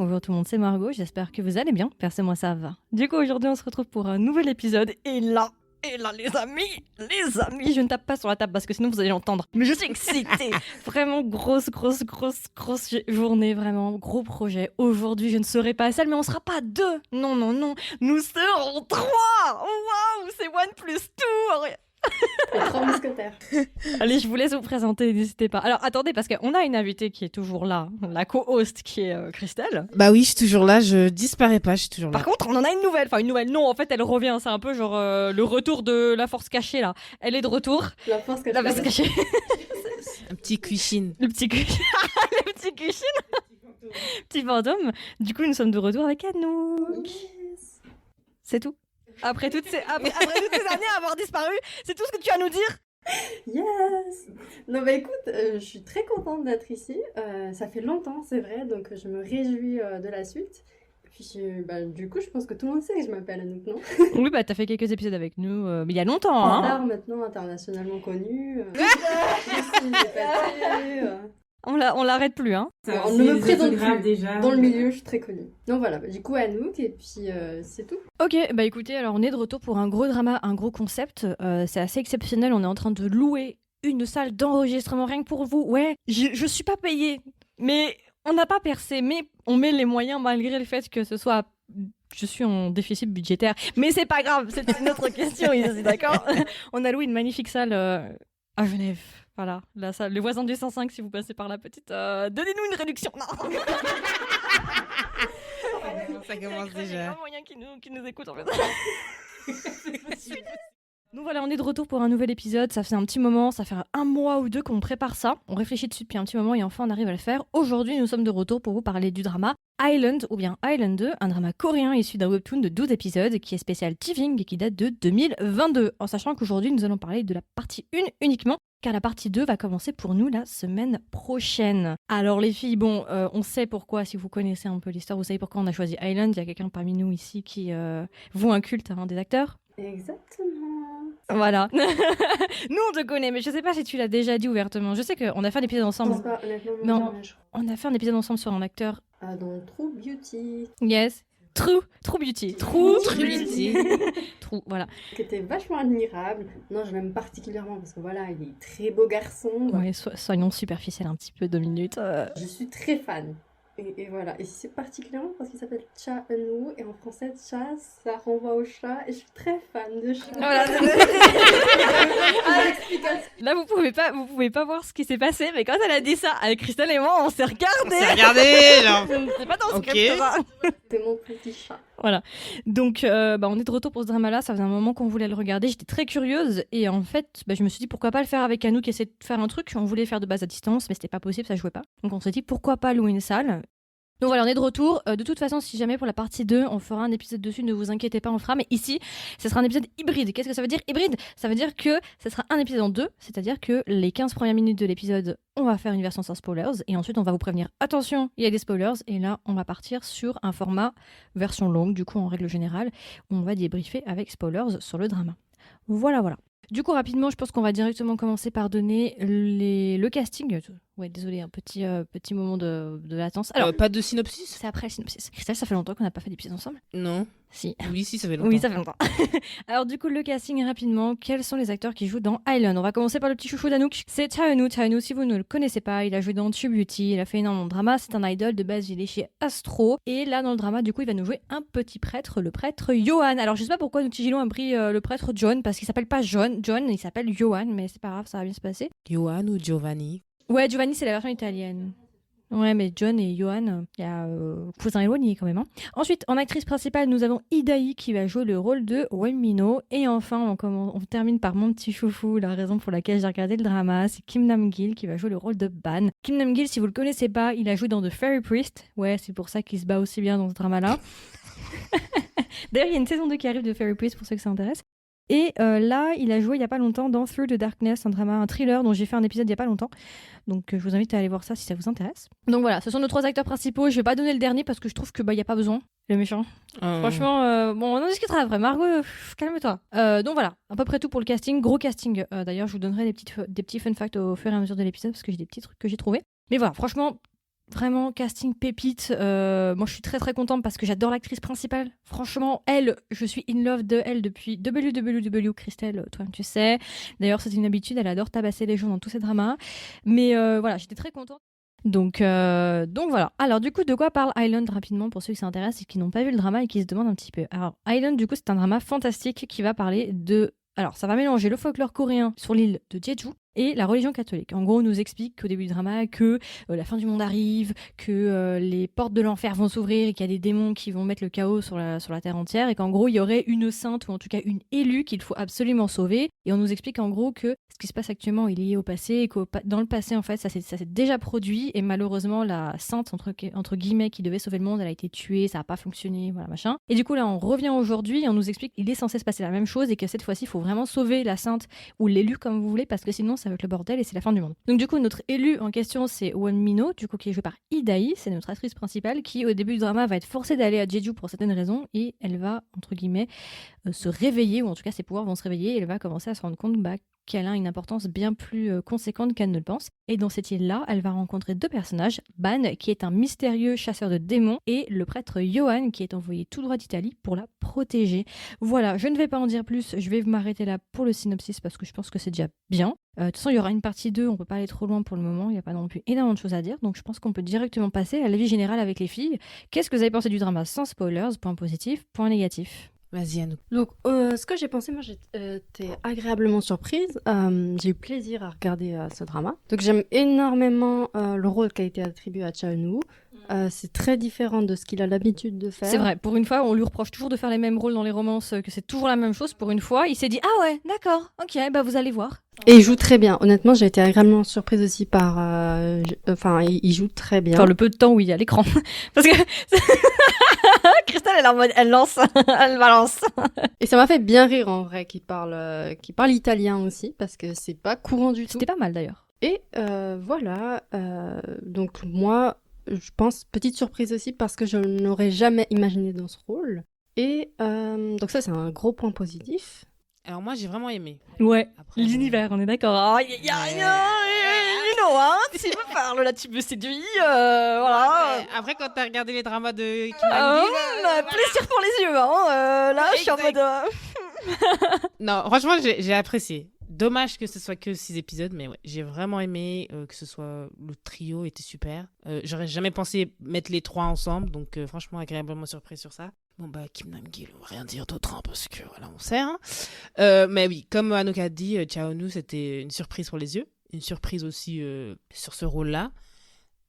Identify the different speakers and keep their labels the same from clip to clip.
Speaker 1: bonjour tout le monde, c'est Margot, j'espère que vous allez bien, perso moi ça va. Du coup aujourd'hui on se retrouve pour un nouvel épisode et là les amis, je ne tape pas sur la table parce que sinon vous allez l'entendre. Mais je suis excitée, vraiment grosse journée, vraiment gros projet. Aujourd'hui je ne serai pas seule mais on sera pas deux, non, nous serons trois. Waouh, c'est one plus two.
Speaker 2: Les trois mousquetaires.
Speaker 1: Allez, je vous laisse vous présenter, n'hésitez pas. Alors attendez, parce qu'on a une invitée qui est toujours là, la co-host qui est Christelle.
Speaker 3: Bah oui, je suis toujours là, je disparais pas, je suis toujours là.
Speaker 1: Par contre, on en a une nouvelle, non, en fait elle revient, c'est un peu genre le retour de la force cachée là. Elle est de retour.
Speaker 2: La force
Speaker 1: La force cachée.
Speaker 3: Un petit cuisine.
Speaker 1: Le petit cuisine. Le petit cuisine. Petit fantôme. Du coup, nous sommes de retour avec Anouk.
Speaker 2: Yes.
Speaker 1: C'est tout. Après toutes ces années à avoir disparu, c'est tout ce que tu as à nous dire?
Speaker 2: Yes. Non bah écoute, je suis très contente d'être ici. Ça fait longtemps, c'est vrai, donc je me réjouis de la suite. Puis du coup, je pense que tout le monde sait que je m'appelle Anouk, non?
Speaker 1: Oui, bah t'as fait quelques épisodes avec nous, mais il y a longtemps, hein.
Speaker 2: Star maintenant internationalement connue. Je suis épatée.
Speaker 1: On l'arrête plus, hein.
Speaker 2: On ne me présente plus.
Speaker 3: Déjà.
Speaker 2: Dans le milieu, je suis très connue. Donc voilà, du coup Anouk, et puis c'est tout.
Speaker 1: Ok, bah écoutez, alors on est de retour pour un gros drama, un gros concept. C'est assez exceptionnel, on est en train de louer une salle d'enregistrement rien que pour vous. Ouais, je suis pas payée, mais on n'a pas percé, mais on met les moyens malgré le fait que ce soit... Je suis en déficit budgétaire, mais c'est pas grave, c'est une autre question ici, d'accord? On a loué une magnifique salle à Genève. Voilà, la salle, les voisins du 105, si vous passez par la petite, donnez-nous une réduction. Non.
Speaker 3: Ça commence
Speaker 1: Il y a
Speaker 3: déjà.
Speaker 1: vraiment moyen qui nous écoute en fait. Nous voilà, on est de retour pour un nouvel épisode. Ça fait un petit moment, ça fait un mois ou deux qu'on prépare ça. On réfléchit dessus depuis un petit moment et enfin on arrive à le faire. Aujourd'hui, nous sommes de retour pour vous parler du drama Island ou bien Island 2, un drama coréen issu d'un webtoon de 12 épisodes qui est spécial TVing et qui date de 2022. En sachant qu'aujourd'hui, nous allons parler de la partie 1 uniquement, car la partie 2 va commencer pour nous la semaine prochaine. Alors les filles, bon, on sait pourquoi, si vous connaissez un peu l'histoire, vous savez pourquoi on a choisi Island. Il y a quelqu'un parmi nous ici qui voue un culte des acteurs.
Speaker 2: Exactement.
Speaker 1: Voilà. Nous, on te connaît, mais je sais pas si tu l'as déjà dit ouvertement. Je sais qu'on a fait un épisode
Speaker 2: Je
Speaker 1: ensemble.
Speaker 2: pense pas, honnêtement,
Speaker 1: Non.
Speaker 2: jamais, je crois.
Speaker 1: On a fait un épisode ensemble sur un acteur.
Speaker 2: Ah, dans True Beauty.
Speaker 1: Yes. True Beauty. True
Speaker 3: Beauty.
Speaker 1: True, voilà.
Speaker 2: Qui était vachement admirable. Non, je l'aime particulièrement parce que voilà, il est très beau garçon.
Speaker 1: Ouais, soyons superficiels un petit peu 2 minutes.
Speaker 2: Je suis très fan. Et voilà. Et c'est particulièrement parce qu'il s'appelle Cha Eun-woo et en français, Cha, ça renvoie au chat. Et je suis très fan de chat.
Speaker 1: Voilà.
Speaker 2: Ah, explication.
Speaker 1: Là, vous pouvez pas voir ce qui s'est passé, mais quand elle a dit ça, avec Christelle et moi, on s'est regardés.
Speaker 3: Regardez, genre.
Speaker 1: C'est pas dans ce
Speaker 3: Ok.
Speaker 1: script, ça.
Speaker 2: C'est mon petit chat.
Speaker 1: Voilà. Donc, on est de retour pour ce drama-là. Ça faisait un moment qu'on voulait le regarder. J'étais très curieuse. Et en fait, je me suis dit pourquoi pas le faire avec Anouk, essayer de faire un truc. On voulait faire de base à distance, mais c'était pas possible, ça jouait pas. Donc, on s'est dit pourquoi pas louer une salle. Donc voilà, on est de retour. De toute façon, si jamais pour la partie 2, on fera un épisode dessus, ne vous inquiétez pas, on fera. Mais ici, ce sera un épisode hybride. Qu'est-ce que ça veut dire hybride? Ça veut dire que ce sera un épisode en deux, c'est-à-dire que les 15 premières minutes de l'épisode, on va faire une version sans spoilers. Et ensuite, on va vous prévenir, attention, il y a des spoilers. Et là, on va partir sur un format version longue, du coup, en règle générale, où on va débriefer avec spoilers sur le drama. Voilà. Du coup, rapidement, je pense qu'on va directement commencer par donner le casting. Ouais, désolé, un petit moment de latence. Alors,
Speaker 3: Pas de synopsis?
Speaker 1: c'est après le synopsis. Christelle, ça fait longtemps qu'on n'a pas fait d'épisode ensemble?
Speaker 3: Non.
Speaker 1: Si.
Speaker 3: Oui, si, ça fait longtemps.
Speaker 1: Oui, ça fait longtemps. Alors du coup, le casting rapidement. Quels sont les acteurs qui jouent dans Island? On va commencer par le petit chouchou d'Anouk. C'est Cha Eun-woo. Cha Eun-woo, si vous ne le connaissez pas, il a joué dans True Beauty. Il a fait énormément de drama. C'est un idol de base. Il est chez Astro. Et là, dans le drama, du coup, il va nous jouer un petit prêtre, le prêtre Johan. Alors je sais pas pourquoi nous Gilon a pris le prêtre John, parce qu'il s'appelle pas John, il s'appelle Johan, mais c'est pas grave, ça va bien se passer.
Speaker 3: Johan ou Giovanni?
Speaker 1: Ouais, Giovanni, c'est la version italienne. Ouais, mais John et Johan, il y a cousin éloigné quand même. Hein. Ensuite, en actrice principale, nous avons Idaï qui va jouer le rôle de Wemino. Et enfin, on termine par mon petit chouchou, la raison pour laquelle j'ai regardé le drama, c'est Kim Nam-gil qui va jouer le rôle de Ban. Kim Nam-gil, si vous le connaissez pas, il a joué dans The Fairy Priest. Ouais, c'est pour ça qu'il se bat aussi bien dans ce drama-là. D'ailleurs, il y a une saison 2 qui arrive de Fairy Priest pour ceux que ça intéresse. Et là, il a joué il y a pas longtemps dans Through the Darkness, un drama, un thriller dont j'ai fait un épisode il y a pas longtemps. Donc je vous invite à aller voir ça si ça vous intéresse. Donc voilà, ce sont nos 3 acteurs principaux. Je vais pas donner le dernier parce que je trouve que y a pas besoin. Le méchant. Franchement, on en discutera après. Margot, calme-toi. Donc voilà, à peu près tout pour le casting. Gros casting. D'ailleurs, je vous donnerai des petits fun facts au fur et à mesure de l'épisode parce que j'ai des petits trucs que j'ai trouvés. Mais voilà, franchement, Vraiment, casting pépite. Moi, je suis très très contente parce que j'adore l'actrice principale. Franchement, elle, je suis in love de elle depuis WWW. Christelle, toi, tu sais. D'ailleurs, c'est une habitude, elle adore tabasser les gens dans tous ses dramas. Mais voilà, j'étais très contente. Donc voilà. Alors du coup, de quoi parle Island rapidement pour ceux qui s'intéressent et qui n'ont pas vu le drama et qui se demandent un petit peu. Alors Island, du coup, c'est un drama fantastique qui va parler de... Alors, ça va mélanger le folklore coréen sur l'île de Jeju et la religion catholique. En gros, on nous explique qu'au début du drama, que la fin du monde arrive, que les portes de l'enfer vont s'ouvrir et qu'il y a des démons qui vont mettre le chaos sur la terre entière et qu'en gros, il y aurait une sainte ou en tout cas une élue qu'il faut absolument sauver. Et on nous explique en gros que ce qui se passe actuellement est lié au passé et que dans le passé, en fait, ça s'est déjà produit et malheureusement, la sainte, entre guillemets, qui devait sauver le monde, elle a été tuée, ça n'a pas fonctionné, voilà, machin. Et du coup, là, on revient aujourd'hui et on nous explique qu'il est censé se passer la même chose et que cette fois-ci, il faut vraiment sauver la sainte ou l'élu, comme vous voulez, parce que sinon, ça va être le bordel et c'est la fin du monde. Donc du coup, notre élu en question, c'est Won Min-ho, du coup, qui est joué par Lee, c'est notre actrice principale, qui au début du drama va être forcée d'aller à Jeju pour certaines raisons et elle va, entre guillemets, se réveiller, ou en tout cas ses pouvoirs vont se réveiller et elle va commencer à se rendre compte qu'elle a une importance bien plus conséquente qu'elle ne le pense. Et dans cette île-là, elle va rencontrer deux personnages, Ban, qui est un mystérieux chasseur de démons, et le prêtre Yohan, qui est envoyé tout droit d'Italie pour la protéger. Voilà, je ne vais pas en dire plus, je vais m'arrêter là pour le synopsis parce que je pense que c'est déjà bien. De toute façon, il y aura une partie 2, on peut pas aller trop loin pour le moment, il n'y a pas non plus énormément de choses à dire, donc je pense qu'on peut directement passer à l'avis général avec les filles. Qu'est-ce que vous avez pensé du drama sans spoilers? Point positif, point négatif.
Speaker 3: Vas-y, Anouk.
Speaker 2: Donc, ce que j'ai pensé, moi, j'étais agréablement surprise. J'ai eu plaisir à regarder ce drama. Donc, j'aime énormément le rôle qui a été attribué à Cha Eun-woo. C'est très différent de ce qu'il a l'habitude de faire.
Speaker 1: C'est vrai, pour une fois, on lui reproche toujours de faire les mêmes rôles dans les romances, que c'est toujours la même chose. Pour une fois, il s'est dit « Ah ouais, d'accord, ok, bah vous allez voir. »
Speaker 2: Et il joue très bien. Honnêtement, j'ai été agréablement surprise aussi par... Enfin, il joue très bien.
Speaker 1: Enfin, le peu de temps où il est à l'écran. Parce que... Christelle, elle est en mode, elle lance, elle balance.
Speaker 2: Et ça m'a fait bien rire, en vrai, qu'il parle italien aussi, parce que c'est pas courant du tout.
Speaker 1: C'était pas mal, d'ailleurs.
Speaker 2: Et voilà, donc moi, je pense, petite surprise aussi, parce que je n'aurais jamais imaginé dans ce rôle. Et donc ça, c'est un gros point positif.
Speaker 3: Alors moi, j'ai vraiment aimé.
Speaker 1: Ouais,
Speaker 3: Après,
Speaker 1: l'univers, on est d'accord. Oh, you know, hein, tu me parles, là, tu me séduis, voilà.
Speaker 3: Après, quand t'as regardé les dramas de Kim
Speaker 1: Plaisir pour les yeux, hein. Là, je suis en mode...
Speaker 3: Non, franchement, j'ai apprécié. Dommage que ce soit que 6 épisodes, mais ouais, j'ai vraiment aimé que ce soit... Le trio était super. J'aurais jamais pensé mettre les 3 ensemble, donc franchement, agréablement surprise sur ça. Bon, bah, Kim Nam-gil, on va rien dire d'autre, hein, parce que voilà, on sait. Hein. Mais oui, comme Anouk a dit, Cha Eun-woo, c'était une surprise pour les yeux. Une surprise aussi sur ce rôle-là.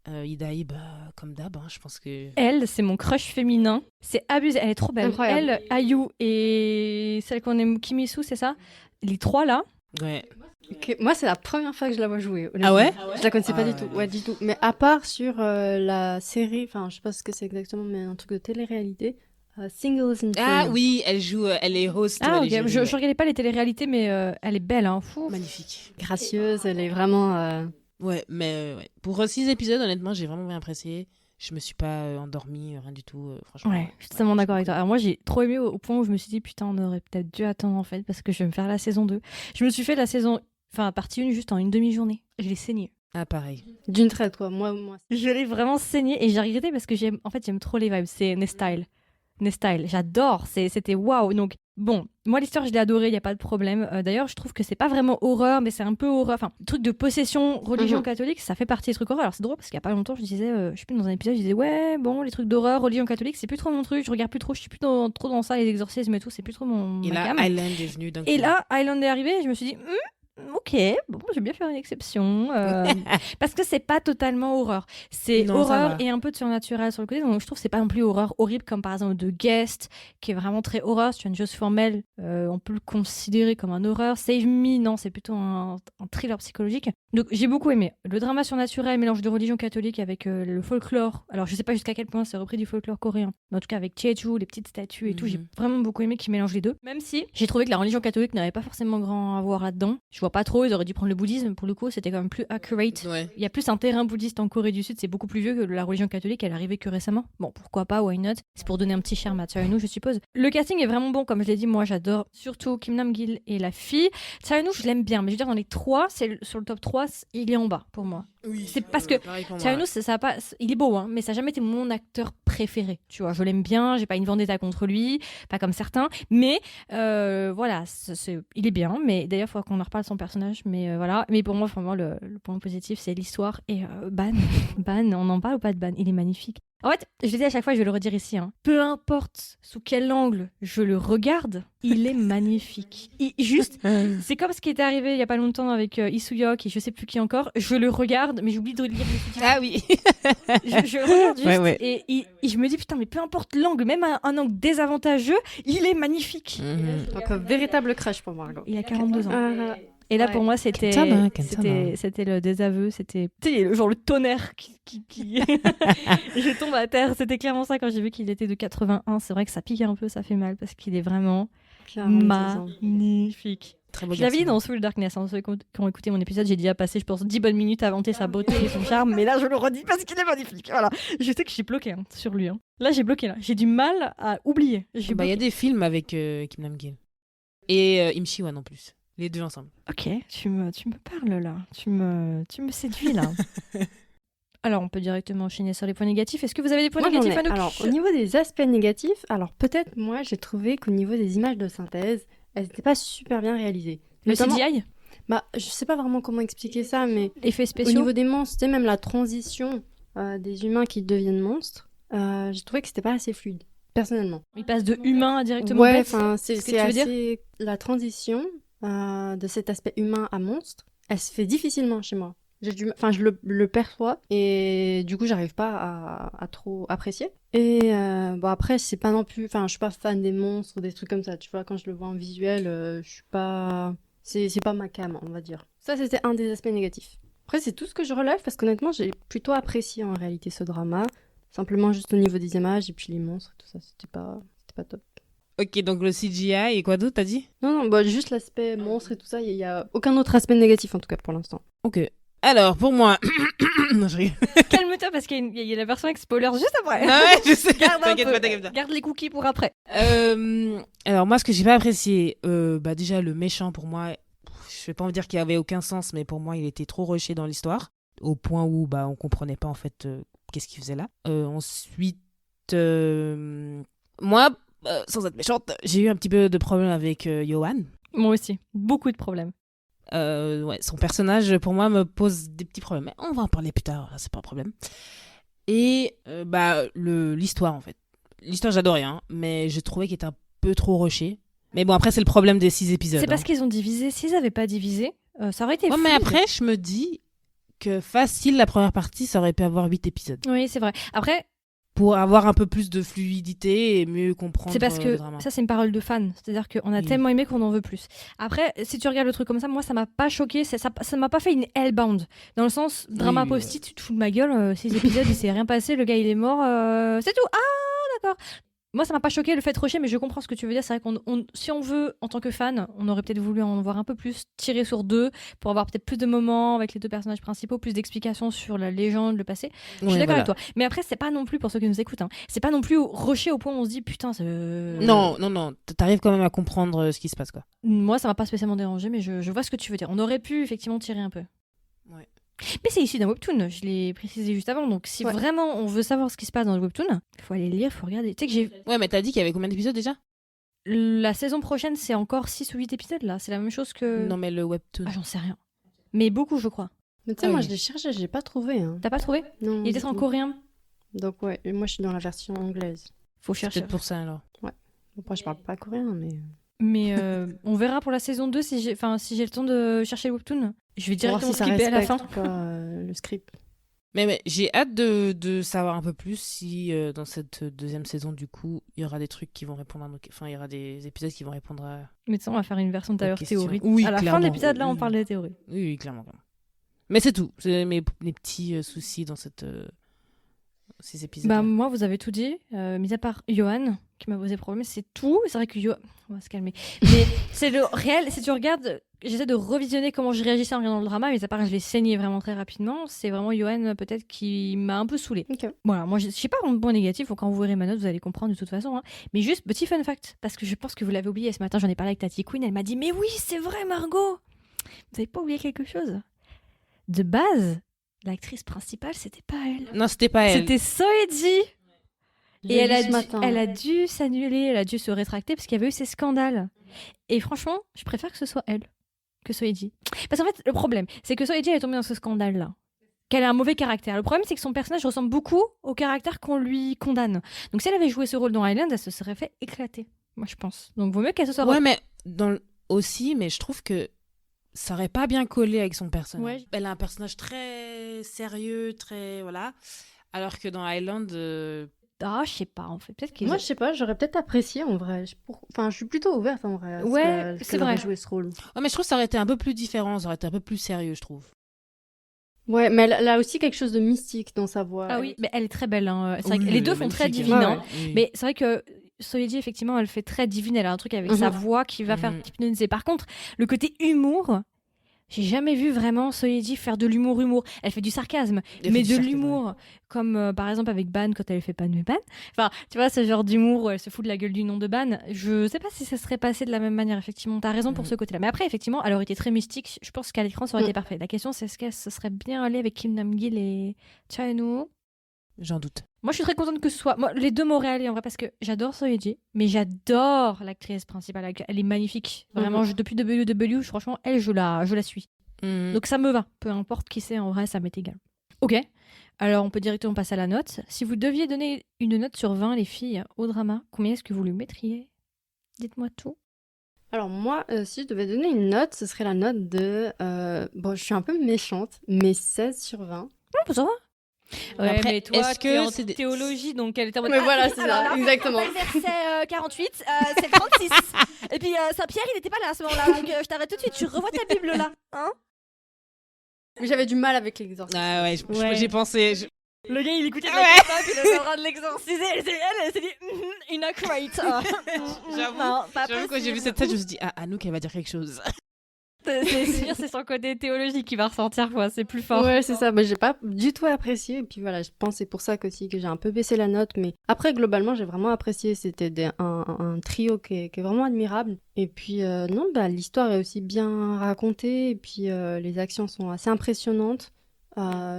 Speaker 3: Idaï, bah, comme d'hab, hein, je pense que...
Speaker 1: Elle, c'est mon crush féminin. C'est abusé, elle est trop belle.
Speaker 2: Incroyable.
Speaker 1: Elle, Ayu et celle qu'on aime, Kim Hee-soo, c'est ça? Les 3 là.
Speaker 3: Ouais.
Speaker 2: Okay. Moi, c'est la première fois que je la vois jouer.
Speaker 3: Ah ouais?
Speaker 2: Je la connaissais pas du tout.
Speaker 3: ouais.
Speaker 2: Ouais, du tout. Mais à part sur la série, enfin, je sais pas ce que c'est exactement, mais un truc de télé-réalité, Singles in
Speaker 3: Ah
Speaker 2: Korea.
Speaker 3: oui, elle joue, elle est host.
Speaker 1: Ah,
Speaker 3: les
Speaker 1: ok.
Speaker 3: jurys,
Speaker 1: Je
Speaker 3: ouais.
Speaker 1: regardais pas les téléréalités, mais elle est belle, hein. Fou.
Speaker 3: Magnifique.
Speaker 2: Gracieuse, elle est vraiment...
Speaker 3: Ouais, mais ouais. Pour 6 épisodes, honnêtement, j'ai vraiment bien apprécié. Je me suis pas endormie, rien du tout, franchement.
Speaker 1: Ouais, je suis totalement d'accord avec toi. Alors moi, j'ai trop aimé au point où je me suis dit, putain, on aurait peut-être dû attendre en fait, parce que je vais me faire la saison 2. Je me suis fait la saison, enfin, partie 1 juste en une demi-journée. Je l'ai saignée.
Speaker 3: Ah, pareil.
Speaker 2: D'une traite, quoi. Moi.
Speaker 1: Je l'ai vraiment saignée et j'ai regretté parce que j'aime trop les vibes. C'est Nestyle. J'adore. C'était waouh. Donc, bon, moi, l'histoire, je l'ai adorée, il n'y a pas de problème. D'ailleurs, je trouve que c'est pas vraiment horreur, mais c'est un peu horreur. Enfin, le truc de possession, religion catholique, ça fait partie des trucs horreur. Alors, c'est drôle parce qu'il y a pas longtemps, je disais, je sais plus, dans un épisode, je disais, ouais, bon, les trucs d'horreur, religion catholique, c'est plus trop mon truc, je regarde plus trop, je suis plus trop dans ça, les exorcismes et tout, c'est plus trop
Speaker 3: Et
Speaker 1: ma
Speaker 3: là,
Speaker 1: gamme.
Speaker 3: Island est venue d'un coup.
Speaker 1: Et là, Island est arrivé et je me suis dit, ok, bon, je vais bien faire une exception. Parce que c'est pas totalement horreur. C'est
Speaker 3: Non, ça
Speaker 1: horreur
Speaker 3: va.
Speaker 1: et un peu de surnaturel sur le côté. Donc je trouve que c'est pas non plus horreur horrible comme par exemple The Guest, qui est vraiment très horreur. C'est une chose formelle, on peut le considérer comme un horreur. Save Me, non, c'est plutôt un thriller psychologique. Donc j'ai beaucoup aimé. Le drama surnaturel, mélange de religion catholique avec le folklore. Alors je sais pas jusqu'à quel point c'est repris du folklore coréen. Mais en tout cas avec Jeju, les petites statues et tout, j'ai vraiment beaucoup aimé qu'ils mélangent les deux. Même si j'ai trouvé que la religion catholique n'avait pas forcément grand à voir là-dedans. Je vois pas trop, ils auraient dû prendre le bouddhisme. Pour le coup, c'était quand même plus accurate.
Speaker 3: Ouais.
Speaker 1: Il y a plus un terrain bouddhiste en Corée du Sud, c'est beaucoup plus vieux que la religion catholique, elle est arrivée que récemment. Bon, pourquoi pas, why not? C'est pour donner un petit charme à Cha Eun-woo, je suppose. Le casting est vraiment bon, comme je l'ai dit, moi j'adore surtout Kim Nam-gil et la fille. Cha Eun-woo, je l'aime bien, mais je veux dire, dans les 3, sur le top 3, il est en bas pour moi.
Speaker 3: Oui,
Speaker 1: C'est parce que
Speaker 3: pareil pour moi.
Speaker 1: Cyrano, ça a pas, il est beau, hein, mais ça n'a jamais été mon acteur préféré. Tu vois, je l'aime bien, j'ai pas une vendetta contre lui, pas comme certains, mais voilà, il est bien. Mais d'ailleurs, il faudra qu'on en reparle de son personnage. Mais voilà, mais pour moi, vraiment, le point positif, c'est l'histoire et Ban. Ban, on en parle ou pas de Ban? Il est magnifique. En fait, je le dis à chaque fois, je vais le redire ici. Hein. Peu importe sous quel angle je le regarde, il est magnifique. Juste, c'est comme ce qui était arrivé il y a pas longtemps avec Isuyok et je sais plus qui encore. Je le regarde, mais j'oublie de lire les sous-titres.
Speaker 3: Ah oui.
Speaker 1: Je regarde juste
Speaker 3: Ouais.
Speaker 1: et je me dis putain, mais peu importe l'angle, même un angle désavantageux, il est magnifique.
Speaker 2: Donc un véritable crush pour Margot.
Speaker 1: Il a 42 ans.
Speaker 2: Ah,
Speaker 1: Et là
Speaker 2: Ouais.
Speaker 1: pour moi c'était
Speaker 3: Kentama.
Speaker 1: c'était le désaveu, c'était tu sais, genre le tonnerre qui... je tombe à terre, c'était clairement ça quand j'ai vu qu'il était de 81. C'est vrai que ça pique un peu, ça fait mal parce qu'il est vraiment
Speaker 2: clairement,
Speaker 1: magnifique.
Speaker 3: Très beau
Speaker 1: Je l'avais dit
Speaker 3: garçon.
Speaker 1: dans Soul Darkness, hein, ceux qui ont écouté mon épisode, j'ai déjà passé, je pense, 10 bonnes minutes à vanter sa beauté et son charme, mais là, je le redis parce qu'il est magnifique. Voilà. Je sais que j'ai bloqué hein, sur lui. Hein. Là, j'ai bloqué. Là. J'ai du mal à oublier.
Speaker 3: Il y a
Speaker 1: bloqué.
Speaker 3: des films avec Kim Nam-gil. Et Im Chi-hwan en plus. Les deux ensemble.
Speaker 1: Ok, tu me parles là. Tu me séduis là. Alors, on peut directement enchaîner sur les points négatifs. Est-ce que vous avez des points
Speaker 2: Moi, j'en
Speaker 1: négatifs
Speaker 2: ai.
Speaker 1: à nous
Speaker 2: Alors, au niveau des aspects négatifs, alors peut-être moi, j'ai trouvé qu'au niveau des images de synthèse, elles n'étaient pas super bien réalisées.
Speaker 1: Le
Speaker 2: Notamment-
Speaker 1: CGI,
Speaker 2: Bah, je sais pas vraiment comment expliquer ça, mais
Speaker 1: effets
Speaker 2: au
Speaker 1: spéciaux.
Speaker 2: niveau des monstres, tu sais, même la transition des humains qui deviennent monstres, j'ai trouvé que c'était pas assez fluide, personnellement.
Speaker 1: Il passe de humain à directement
Speaker 2: Ouais,
Speaker 1: bête.
Speaker 2: enfin,
Speaker 1: ce
Speaker 2: c'est
Speaker 1: que tu veux dire
Speaker 2: assez. La transition de cet aspect humain à monstre, elle se fait difficilement chez moi. Enfin, je le perçois et du coup, j'arrive pas à trop apprécier. Et bon, après, c'est pas non plus. Enfin, je suis pas fan des monstres ou des trucs comme ça. Tu vois, quand je le vois en visuel, je suis pas. C'est pas ma came, on va dire. Ça, c'était un des aspects négatifs. Après, c'est tout ce que je relève parce qu'honnêtement, j'ai plutôt apprécié en réalité ce drama. Simplement juste au niveau des images et puis les monstres et tout ça, c'était pas top.
Speaker 3: Ok, donc le CGI et quoi d'autre, t'as dit?
Speaker 2: Non, bah, juste l'aspect monstre et tout ça, il y a aucun autre aspect négatif en tout cas pour l'instant.
Speaker 3: Ok. Alors, pour moi... non, je rigole.
Speaker 1: Calme-toi parce qu'il y a la version avec spoiler juste après.
Speaker 3: Non, ouais, je sais.
Speaker 1: Garde un
Speaker 3: T'inquiète
Speaker 1: peu.
Speaker 3: pas, t'inquiète pas.
Speaker 1: Garde les cookies pour après.
Speaker 3: Alors, moi, ce que j'ai pas apprécié, bah, déjà, le méchant, pour moi, je vais pas en dire qu'il avait aucun sens, mais pour moi, il était trop rushé dans l'histoire, au point où bah, on comprenait pas, en fait, qu'est-ce qu'il faisait là. Ensuite, moi, sans être méchante, j'ai eu un petit peu de problème avec Yohan.
Speaker 1: Moi aussi. Beaucoup de problèmes.
Speaker 3: Ouais, son personnage, pour moi, me pose des petits problèmes. Mais on va en parler plus tard, c'est pas un problème. Et bah, l'histoire, en fait. L'histoire, j'adorais, hein, mais j'ai trouvé qu'elle était un peu trop rushée. Mais bon, après, c'est le problème des 6 épisodes.
Speaker 1: C'est parce qu'ils ont divisé. S'ils n'avaient pas divisé, ça aurait été
Speaker 3: Ouais, mais
Speaker 1: fluide.
Speaker 3: après, je me dis que facile, la première partie, ça aurait pu avoir 8 épisodes.
Speaker 1: Oui, c'est vrai. Après,
Speaker 3: Pour avoir un peu plus de fluidité et mieux comprendre
Speaker 1: c'est parce
Speaker 3: le
Speaker 1: que
Speaker 3: drama.
Speaker 1: ça, c'est une parole de fan. C'est-à-dire qu'on a
Speaker 3: Oui.
Speaker 1: tellement aimé qu'on en veut plus. Après, si tu regardes le truc comme ça, moi, ça m'a pas choqué. Ça m'a pas fait une hellbound. Dans le sens, drama
Speaker 3: Oui,
Speaker 1: post-it, tu te fous de ma gueule. 6 épisodes, il s'est rien passé. Le gars, il est mort. C'est tout. Ah, d'accord. Moi, ça m'a pas choqué le fait de rusher, mais je comprends ce que tu veux dire. C'est vrai si on veut, en tant que fan, on aurait peut-être voulu en voir un peu plus, tirer sur 2, pour avoir peut-être plus de moments avec les 2 personnages principaux, plus d'explications sur la légende, le passé. Je suis d'accord avec toi. Mais après, c'est pas non plus, pour ceux qui nous écoutent, hein, c'est pas non plus rusher au point où on se dit putain,
Speaker 3: Non, t'arrives quand même à comprendre ce qui se passe, quoi.
Speaker 1: Moi, ça m'a pas spécialement dérangé, mais je vois ce que tu veux dire. On aurait pu effectivement tirer un peu.
Speaker 3: Ouais.
Speaker 1: Mais c'est issu d'un webtoon, je l'ai précisé juste avant. Donc, si
Speaker 2: Ouais.
Speaker 1: vraiment on veut savoir ce qui se passe dans le webtoon, il faut aller lire, il faut regarder. Tu sais que j'ai.
Speaker 3: Ouais, mais t'as dit qu'il y avait combien d'épisodes déjà?
Speaker 1: La saison prochaine, c'est encore 6 ou 8 épisodes là. C'est la même chose que.
Speaker 3: Non, mais le webtoon.
Speaker 1: Ah, j'en sais rien. Mais beaucoup, je crois.
Speaker 2: Mais tu sais,
Speaker 3: Ah
Speaker 2: moi
Speaker 3: oui.
Speaker 2: je l'ai cherché, je l'ai pas trouvé. Hein.
Speaker 1: T'as pas trouvé
Speaker 2: Non,
Speaker 1: Il est peut-être en coréen.
Speaker 2: Donc ouais, et moi je suis dans la version anglaise.
Speaker 1: Faut
Speaker 3: C'est
Speaker 1: chercher.
Speaker 3: peut-être pour ça, alors.
Speaker 2: Bon, après je parle pas coréen, mais.
Speaker 1: Mais on verra pour la saison 2 si j'ai le temps de chercher le webtoon. Je vais
Speaker 2: Pour voir
Speaker 1: directement
Speaker 2: si ça
Speaker 1: skipper à la fin.
Speaker 2: respecte ou pas le script.
Speaker 3: Mais j'ai hâte de savoir un peu plus si dans cette deuxième saison, du coup, il y aura des trucs qui vont répondre à nos... Enfin, il y aura des épisodes qui vont répondre à...
Speaker 1: Mais tu sais, on va faire une version tout à l'heure
Speaker 3: question.
Speaker 1: théorique.
Speaker 3: Oui,
Speaker 1: à la fin
Speaker 3: clairement.
Speaker 1: de l'épisode, là, on
Speaker 3: Oui.
Speaker 1: parle des théories.
Speaker 3: Oui, oui, clairement. Mais c'est tout. C'est mes petits soucis dans ces épisodes.
Speaker 1: Bah, moi, vous avez tout dit. Mis à part Johan, qui m'a posé problème, c'est tout. C'est vrai que Johan. On va se calmer. Mais c'est le réel. Si tu regardes, j'essaie de revisionner comment je réagissais en regardant le drama, mais à part que je l'ai saigné vraiment très rapidement, c'est vraiment Johan, peut-être, qui m'a un peu saoulée.
Speaker 2: Ok.
Speaker 1: Voilà, moi, je sais pas vraiment de point négatif. Donc, quand vous verrez ma note, vous allez comprendre de toute façon. Hein. Mais juste, petit fun fact, parce que je pense que vous l'avez oublié. Ce matin, j'en ai parlé avec Tati Queen. Elle m'a dit, mais oui, c'est vrai, Margot. Vous avez pas oublié quelque chose? De base, l'actrice principale, c'était pas elle.
Speaker 3: Non, c'était pas elle.
Speaker 1: C'était Soyeji. Et elle a,
Speaker 2: ce matin.
Speaker 1: elle a dû s'annuler, elle a dû se rétracter parce qu'il y avait eu ces scandales. Et franchement, je préfère que ce soit elle que Soyeji. Parce qu'en fait, le problème, c'est que Soyeji elle est tombée dans ce scandale-là. Qu'elle a un mauvais caractère. Le problème, c'est que son personnage ressemble beaucoup au caractère qu'on lui condamne. Donc si elle avait joué ce rôle dans Island, elle se serait fait éclater. Moi, je pense. Donc vaut mieux qu'elle se soit...
Speaker 3: Ouais, mais aussi, mais je trouve que ça aurait pas bien collé avec son personnage.
Speaker 1: Ouais.
Speaker 3: Elle a un personnage très sérieux, très... Voilà. Alors que dans Island...
Speaker 1: Ah, je sais pas, en fait. Peut-être qu'ils...
Speaker 2: Moi, je sais pas, j'aurais peut-être apprécié en vrai. Enfin, je suis plutôt ouverte en vrai.
Speaker 1: Ouais, c'est
Speaker 2: qu'elle aurait
Speaker 1: vrai.
Speaker 2: joué ce rôle.
Speaker 3: Ouais, mais je trouve que ça aurait été un peu plus différent, ça aurait été un peu plus sérieux, je trouve.
Speaker 2: Ouais, mais elle a aussi quelque chose de mystique dans sa voix.
Speaker 1: Ah oui, mais elle est très belle. Hein. C'est vrai que
Speaker 3: Oui,
Speaker 1: les deux
Speaker 3: elle est
Speaker 1: font très
Speaker 3: magnifique,
Speaker 1: divine.
Speaker 2: ouais,
Speaker 1: Hein.
Speaker 3: Oui.
Speaker 1: Mais c'est vrai que Soyeji, effectivement, elle fait très divine. Elle a un truc avec sa voix qui va faire hypnotiser. Par contre, le côté humour, j'ai jamais vu vraiment Soyeji faire de l'humour. Elle fait du sarcasme,
Speaker 3: Elle
Speaker 1: mais
Speaker 3: fait du
Speaker 1: de
Speaker 3: sarcasme,
Speaker 1: l'humour. Comme par exemple avec Ban, quand elle fait Ban mais Ban. Enfin, tu vois, ce genre d'humour où elle se fout de la gueule du nom de Ban. Je sais pas si ça serait passé de la même manière, effectivement. T'as raison pour ce côté-là. Mais après, effectivement, elle aurait été très mystique. Je pense qu'à l'écran, ça aurait été parfait. La question, c'est est-ce qu'elle se serait bien allée avec Kim Nam-gil et Cha Eun-woo?
Speaker 3: J'en doute.
Speaker 1: Moi, je suis très contente que ce soit. Moi, les deux m'auraient allé en vrai parce que j'adore Soyeji, mais j'adore l'actrice principale. Elle est magnifique. Vraiment, depuis WW, franchement, elle, je la suis. Donc ça me va. Peu importe qui c'est, en vrai, ça m'est égal. Ok. Alors, on peut directement passer à la note. Si vous deviez donner une note sur 20, les filles, au drama, combien est-ce que vous lui mettriez? Dites-moi tout.
Speaker 2: Alors moi, si je devais donner une note, ce serait la note de... Bon, je suis un peu méchante, mais 16 sur 20.
Speaker 1: Non, ça va. Ouais,
Speaker 3: Après,
Speaker 1: mais toi,
Speaker 3: est-ce
Speaker 1: t'es
Speaker 3: que
Speaker 1: en
Speaker 3: c'est des-
Speaker 1: théologie, donc elle était en mode...
Speaker 2: Mais voilà,
Speaker 1: oui,
Speaker 2: c'est
Speaker 1: alors
Speaker 2: ça,
Speaker 1: là,
Speaker 2: exactement.
Speaker 1: le verset 48, c'est le 36. Et puis Saint-Pierre, il n'était pas là à ce moment-là, donc je t'arrête tout de suite, tu revois ta Bible là. Hein?
Speaker 2: Mais j'avais du mal avec l'exorcisme.
Speaker 3: Ah ouais,
Speaker 1: Ouais.
Speaker 3: j'ai pensé...
Speaker 1: Le gars, il écoutait
Speaker 3: Ouais.
Speaker 1: la cassette, puis il était en train de l'exorciser. Elle s'est dit, inaccurate.
Speaker 3: J'avoue,
Speaker 1: Non, pas
Speaker 3: J'avoue, quand j'ai vu
Speaker 1: possible.
Speaker 3: cette tête, je me suis dit, ah, Anouk, elle va dire quelque chose.
Speaker 1: C'est sûr, c'est son côté théologique qui va ressortir, quoi. C'est plus fort.
Speaker 2: Ouais, c'est ça. Mais j'ai pas du tout apprécié. Et puis voilà, je pense que c'est pour ça aussi que j'ai un peu baissé la note. Mais après, globalement, j'ai vraiment apprécié. C'était un trio qui est vraiment admirable. Et puis, non, bah, l'histoire est aussi bien racontée. Et puis, les actions sont assez impressionnantes.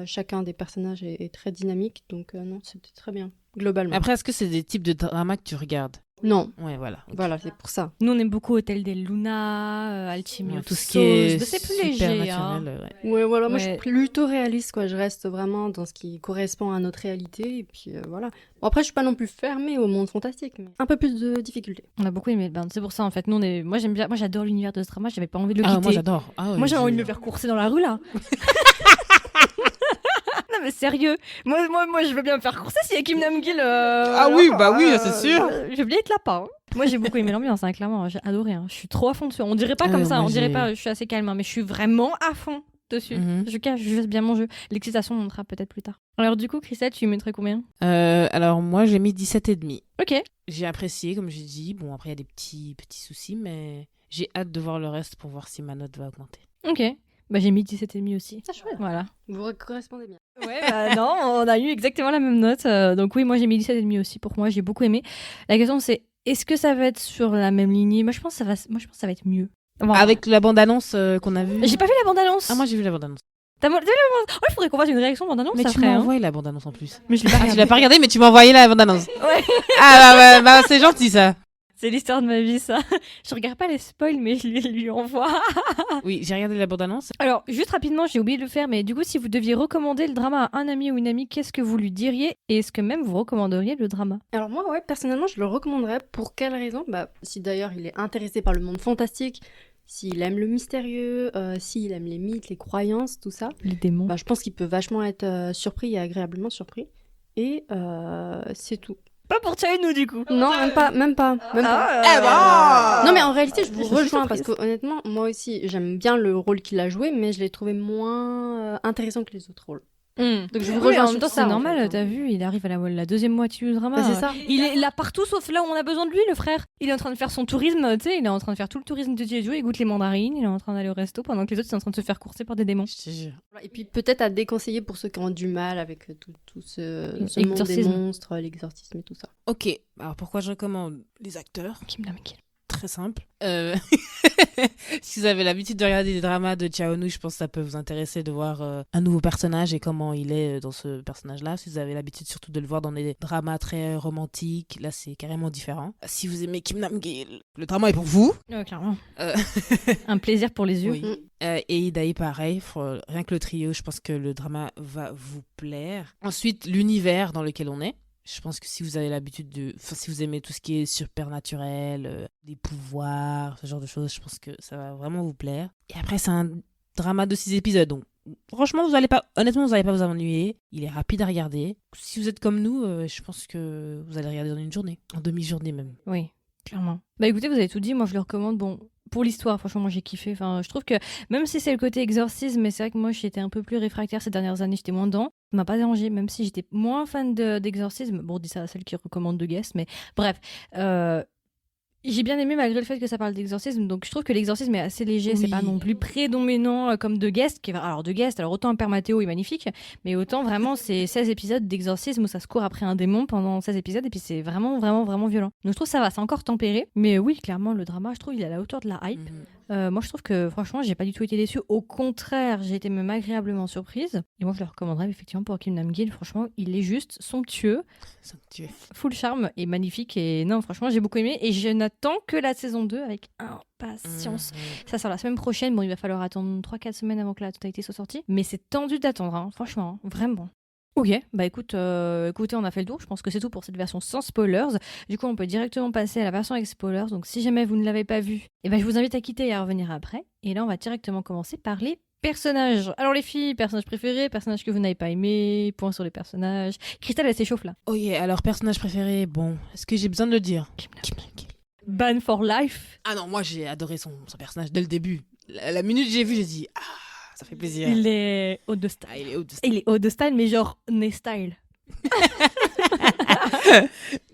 Speaker 2: Chacun des personnages est très dynamique. Donc, non, c'était très bien, globalement.
Speaker 3: Après, est-ce que c'est des types de dramas que tu regardes?
Speaker 2: Non,
Speaker 3: Ouais, voilà. Ok.
Speaker 2: voilà, c'est pour ça.
Speaker 1: Nous, on aime beaucoup Hôtel des Luna, Alchemy
Speaker 3: Ouais,
Speaker 1: of
Speaker 3: tout ce qui est
Speaker 1: Souls. C'est plus léger. Hein.
Speaker 3: naturel, ouais.
Speaker 2: Ouais, voilà, moi je
Speaker 1: Ouais.
Speaker 2: suis plutôt réaliste, quoi. Je reste vraiment dans ce qui correspond à notre réalité. Et puis voilà. Bon, après, je suis pas non plus fermée au monde fantastique, mais un peu plus de difficultés.
Speaker 1: On a beaucoup aimé le band. C'est pour ça, en fait. Nous, moi, j'aime bien. Moi, j'adore l'univers de ce drama. J'avais pas envie de le
Speaker 3: Ah,
Speaker 1: quitter.
Speaker 3: moi, j'adore. Ah, ouais,
Speaker 1: Moi, j'avais envie de me faire courser dans la rue, là. Non, mais sérieux. Moi, je veux bien me faire courser s'il y a Kim Nam-gil.
Speaker 3: Ah oui, bah oui, c'est sûr.
Speaker 1: J'ai oublié de lapin. Hein. Moi, j'ai beaucoup aimé l'ambiance, hein, clairement. J'ai adoré. Hein. Je suis trop à fond dessus. On dirait pas
Speaker 3: Ah
Speaker 1: comme
Speaker 3: ouais,
Speaker 1: ça.
Speaker 3: moi,
Speaker 1: On dirait
Speaker 3: j'ai-
Speaker 1: pas. Je suis assez calme, hein, mais je suis vraiment à fond dessus.
Speaker 3: Mhm.
Speaker 1: Je cache juste bien mon jeu. L'excitation montera peut-être plus tard. Alors, du coup, Christelle, tu lui mettrais combien?
Speaker 3: Alors, moi, j'ai mis 17,5.
Speaker 1: Ok.
Speaker 3: J'ai apprécié, comme j'ai dit. Bon, après, il y a des petits soucis, mais j'ai hâte de voir le reste pour voir si ma note va augmenter.
Speaker 1: Ok. Bah, j'ai mis 17,5 aussi.
Speaker 2: Ah, chouette.
Speaker 1: Voilà.
Speaker 2: Vous correspondez bien.
Speaker 1: Ouais, bah non, on a eu exactement la même note. Donc oui, moi j'ai mis 17,5 aussi. Pour moi, j'ai beaucoup aimé. La question c'est, est-ce que ça va être sur la même lignée? Moi je pense que ça va être mieux. Bon,
Speaker 3: Avec la bande-annonce qu'on a vue.
Speaker 1: j'ai pas vu la bande-annonce.
Speaker 3: Ah, moi, j'ai vu la bande-annonce.
Speaker 1: T'as vu la bande-annonce? Oh, il faudrait qu'on fasse une réaction bande-annonce
Speaker 3: Mais tu
Speaker 1: après.
Speaker 3: m'as
Speaker 1: Hein.
Speaker 3: envoyé la bande-annonce en plus.
Speaker 1: Mais je l'ai pas
Speaker 3: Ah, tu
Speaker 1: regardée.
Speaker 3: l'as pas regardé, mais tu m'as envoyé la bande-annonce.
Speaker 1: Ouais,
Speaker 3: Ah, bah, c'est gentil, ça.
Speaker 1: c'est l'histoire de ma vie ça. Je regarde pas les spoils, mais je les lui envoie.
Speaker 3: Oui, j'ai regardé la bande-annonce.
Speaker 1: Alors, juste rapidement, j'ai oublié de le faire, mais du coup, si vous deviez recommander le drama à un ami ou une amie, qu'est-ce que vous lui diriez? Et est-ce que même vous recommanderiez le drama?
Speaker 2: Alors moi, ouais, personnellement, je le recommanderais. Pour quelle raison? Bah, si d'ailleurs il est intéressé par le monde fantastique, s'il aime le mystérieux, s'il aime les mythes, les croyances, tout ça,
Speaker 1: Les démons.
Speaker 2: bah, je pense qu'il peut vachement être surpris et agréablement surpris. Et c'est tout.
Speaker 1: Pas pour nous du coup.
Speaker 2: Non, même pas.
Speaker 1: Ah,
Speaker 2: Non, mais en réalité, je vous
Speaker 1: Je suis
Speaker 2: rejoins parce
Speaker 1: surprise.
Speaker 2: que honnêtement, moi aussi, j'aime bien le rôle qu'il a joué, mais je l'ai trouvé moins intéressant que les autres rôles. Donc je vous
Speaker 1: Oui,
Speaker 2: rejoins
Speaker 1: en
Speaker 2: sur
Speaker 1: même temps,
Speaker 2: ça,
Speaker 1: c'est
Speaker 2: en
Speaker 1: normal,
Speaker 2: fait, hein.
Speaker 1: t'as vu, il arrive à la deuxième moitié du drama.
Speaker 2: Bah, c'est ça.
Speaker 1: Il est là partout sauf là où on a besoin de lui, le frère. Il est en train de faire son tourisme, tu sais, il est en train de faire tout le tourisme de Jeju, il goûte les mandarines, il est en train d'aller au resto pendant que les autres sont en train de se faire courser par des démons.
Speaker 3: Je te jure.
Speaker 2: Voilà, et puis peut-être à déconseiller pour ceux qui ont du mal avec tout ce monde des
Speaker 1: L'exorcisme.
Speaker 2: monstres, l'exorcisme et tout ça.
Speaker 3: Ok, alors pourquoi je recommande les acteurs?
Speaker 1: Kim Nam-gil.
Speaker 3: très simple. Si vous avez l'habitude de regarder des dramas de Chaonu, je pense que ça peut vous intéresser de voir un nouveau personnage et comment il est dans ce personnage-là. Si vous avez l'habitude surtout de le voir dans des dramas très romantiques, là c'est carrément différent. Si vous aimez Kim Nam-gil, le drama est pour vous.
Speaker 1: Ouais, clairement.
Speaker 3: Euh,
Speaker 1: Un plaisir pour les yeux.
Speaker 3: Oui. Et Idaï, pareil. Rien que le trio, je pense que le drama va vous plaire. Ensuite, l'univers dans lequel on est. Je pense que si vous avez l'habitude de... Enfin, si vous aimez tout ce qui est supernaturel, des pouvoirs, ce genre de choses, je pense que ça va vraiment vous plaire. Et après, c'est un drama de 6 épisodes, donc franchement, honnêtement, vous n'allez pas vous ennuyer. Il est rapide à regarder. Si vous êtes comme nous, je pense que vous allez regarder dans une journée, en demi-journée même.
Speaker 1: Oui, clairement. Bah écoutez, vous avez tout dit, moi je le recommande. Bon, pour l'histoire, franchement, moi j'ai kiffé. Enfin, je trouve que même si c'est le côté exorcisme, mais c'est vrai que moi j'étais un peu plus réfractaire ces dernières années, j'étais moins dedans. Ça m'a pas dérangé, même si j'étais moins fan d'exorcisme. Bon, on dit ça à celle qui recommande de Guest, mais bref. J'ai bien aimé malgré le fait que ça parle d'exorcisme, donc je trouve que l'exorcisme est assez léger, c'est
Speaker 3: Oui.
Speaker 1: pas non plus prédominant comme de Guest, alors de Guest, alors autant un Père Mathéo est magnifique, mais autant vraiment c'est 16 épisodes d'exorcisme où ça se court après un démon pendant 16 épisodes et puis c'est vraiment vraiment vraiment violent. Donc je trouve que ça va, c'est encore tempéré, mais oui clairement le drama je trouve il est à la hauteur de la hype. Moi je trouve que franchement j'ai pas du tout été déçue, au contraire j'ai été même agréablement surprise et moi je le recommanderais effectivement pour Kim Nam-gil, franchement il est juste somptueux, full charme et magnifique et non franchement j'ai beaucoup aimé et je n'attends que la saison 2 avec impatience. Ça sort la semaine prochaine, bon il va falloir attendre 3-4 semaines avant que la totalité soit sortie, mais c'est tendu d'attendre hein, franchement, vraiment. Ok, bah écoutez, on a fait le tour. Je pense que c'est tout pour cette version sans spoilers. Du coup, on peut directement passer à la version avec spoilers. Donc, si jamais vous ne l'avez pas vue, je vous invite à quitter et à revenir après. Et là, on va directement commencer par les personnages. Alors, les filles, personnages préférés, personnages que vous n'avez pas aimés, points sur les personnages. Cristal, elle s'échauffe là.
Speaker 3: Ok, alors personnage préféré, bon, est-ce que j'ai besoin de le dire? Kim Nam-gil.
Speaker 1: Ban for life.
Speaker 3: Ah non, moi j'ai adoré son personnage dès le début. La minute que j'ai vu, j'ai dit ça fait plaisir.
Speaker 1: Il est haut de style.
Speaker 3: Il est haut de style.
Speaker 1: Il est haut de style, mais genre nez style.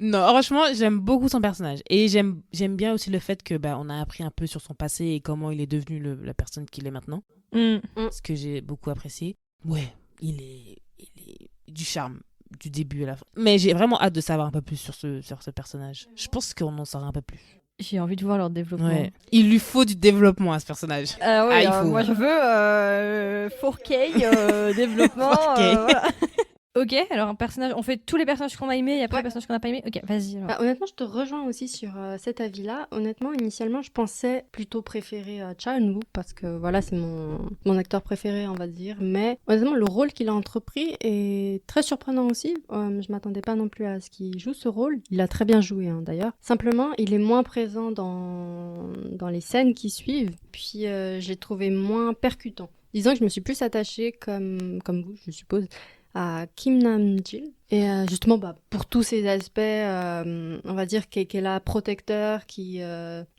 Speaker 3: Non, franchement, j'aime beaucoup son personnage. Et j'aime bien aussi le fait que on a appris un peu sur son passé et comment il est devenu la personne qu'il est maintenant. Ce que j'ai beaucoup apprécié. Ouais, il est du charme du début à la fin. Mais j'ai vraiment hâte de savoir un peu plus sur ce personnage. Je pense qu'on en saura un peu plus.
Speaker 1: J'ai envie de voir leur développement.
Speaker 3: Ouais. Il lui faut du développement à ce personnage.
Speaker 1: Ouais,
Speaker 3: il faut.
Speaker 1: moi je veux 4K développement.
Speaker 3: 4K.
Speaker 1: Voilà. Ok, alors un personnage, on fait tous les personnages qu'on a aimés et après les personnages qu'on n'a pas aimés. Ok, vas-y. Alors.
Speaker 2: Honnêtement, je te rejoins aussi sur cet avis-là. Honnêtement, initialement, je pensais plutôt préférer Cha Eun-woo parce que voilà, c'est mon acteur préféré, on va dire. Mais honnêtement, le rôle qu'il a entrepris est très surprenant aussi. Je m'attendais pas non plus à ce qu'il joue ce rôle. Il a très bien joué, hein, d'ailleurs. Simplement, il est moins présent dans les scènes qui suivent. Puis, je l'ai trouvé moins percutant. Disons que je me suis plus attachée, comme vous, je suppose, à Kim Nam-gil. Et justement, pour tous ces aspects, on va dire qu'elle est là, protecteur, qui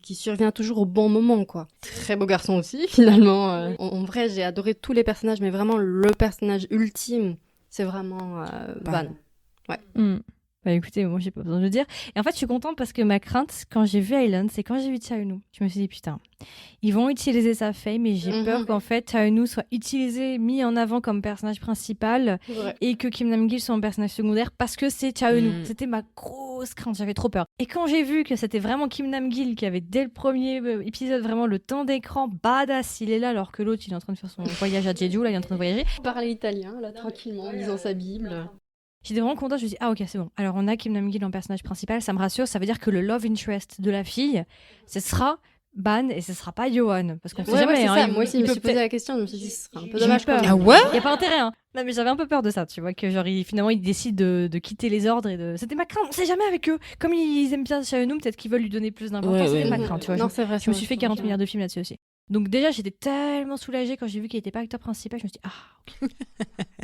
Speaker 2: survient toujours au bon moment, quoi. Très beau garçon aussi, finalement. En vrai, j'ai adoré tous les personnages, mais vraiment, le personnage ultime, c'est vraiment Ban. Ouais.
Speaker 1: Bah écoutez, moi j'ai pas besoin de le dire. Et en fait, je suis contente parce que ma crainte, quand j'ai vu Island, c'est quand j'ai vu Cha Eun-woo. Je me suis dit, putain, ils vont utiliser sa fame et j'ai peur qu'en fait, Cha Eun-woo soit utilisé, mis en avant comme personnage principal et que Kim Nam-gil soit un personnage secondaire parce que c'est Cha Eun-woo. C'était ma grosse crainte, j'avais trop peur. Et quand j'ai vu que c'était vraiment Kim Nam-gil qui avait dès le premier épisode vraiment le temps d'écran, badass, il est là alors que l'autre il est en train de faire son voyage à Jeju, là il est en train de voyager.
Speaker 2: Parler italien, là, tranquillement, en lisant sa Bible.
Speaker 1: J'étais vraiment contente, je me suis dit, ah ok, c'est bon. Alors on a Kim Nam-gil en personnage principal, ça me rassure, ça veut dire que le love interest de la fille, ce sera Ban et ce sera pas Yohan. Parce qu'on sait jamais.
Speaker 2: C'est
Speaker 1: hein,
Speaker 2: ça. Moi aussi, je me suis posé la question, je me suis dit, ce serait un peu
Speaker 1: J'ai
Speaker 2: dommage.
Speaker 1: peur.
Speaker 3: Ah ouais?
Speaker 1: Il n'y a pas intérêt, hein. Non, mais j'avais un peu peur de ça, tu vois, que genre, finalement, il décide de quitter les ordres et de. C'était ma crainte, on sait jamais avec eux. Comme ils aiment bien Cha Eun-woo, peut-être qu'ils veulent lui donner plus d'importance, c'était ma crainte, tu vois.
Speaker 2: Non, c'est vrai.
Speaker 1: Je me suis fait 40 milliards de films là-dessus aussi. Donc déjà, j'étais tellement soulagée quand j'ai vu qu'il n'était pas acteur principal. Je me suis dit, ah, ok.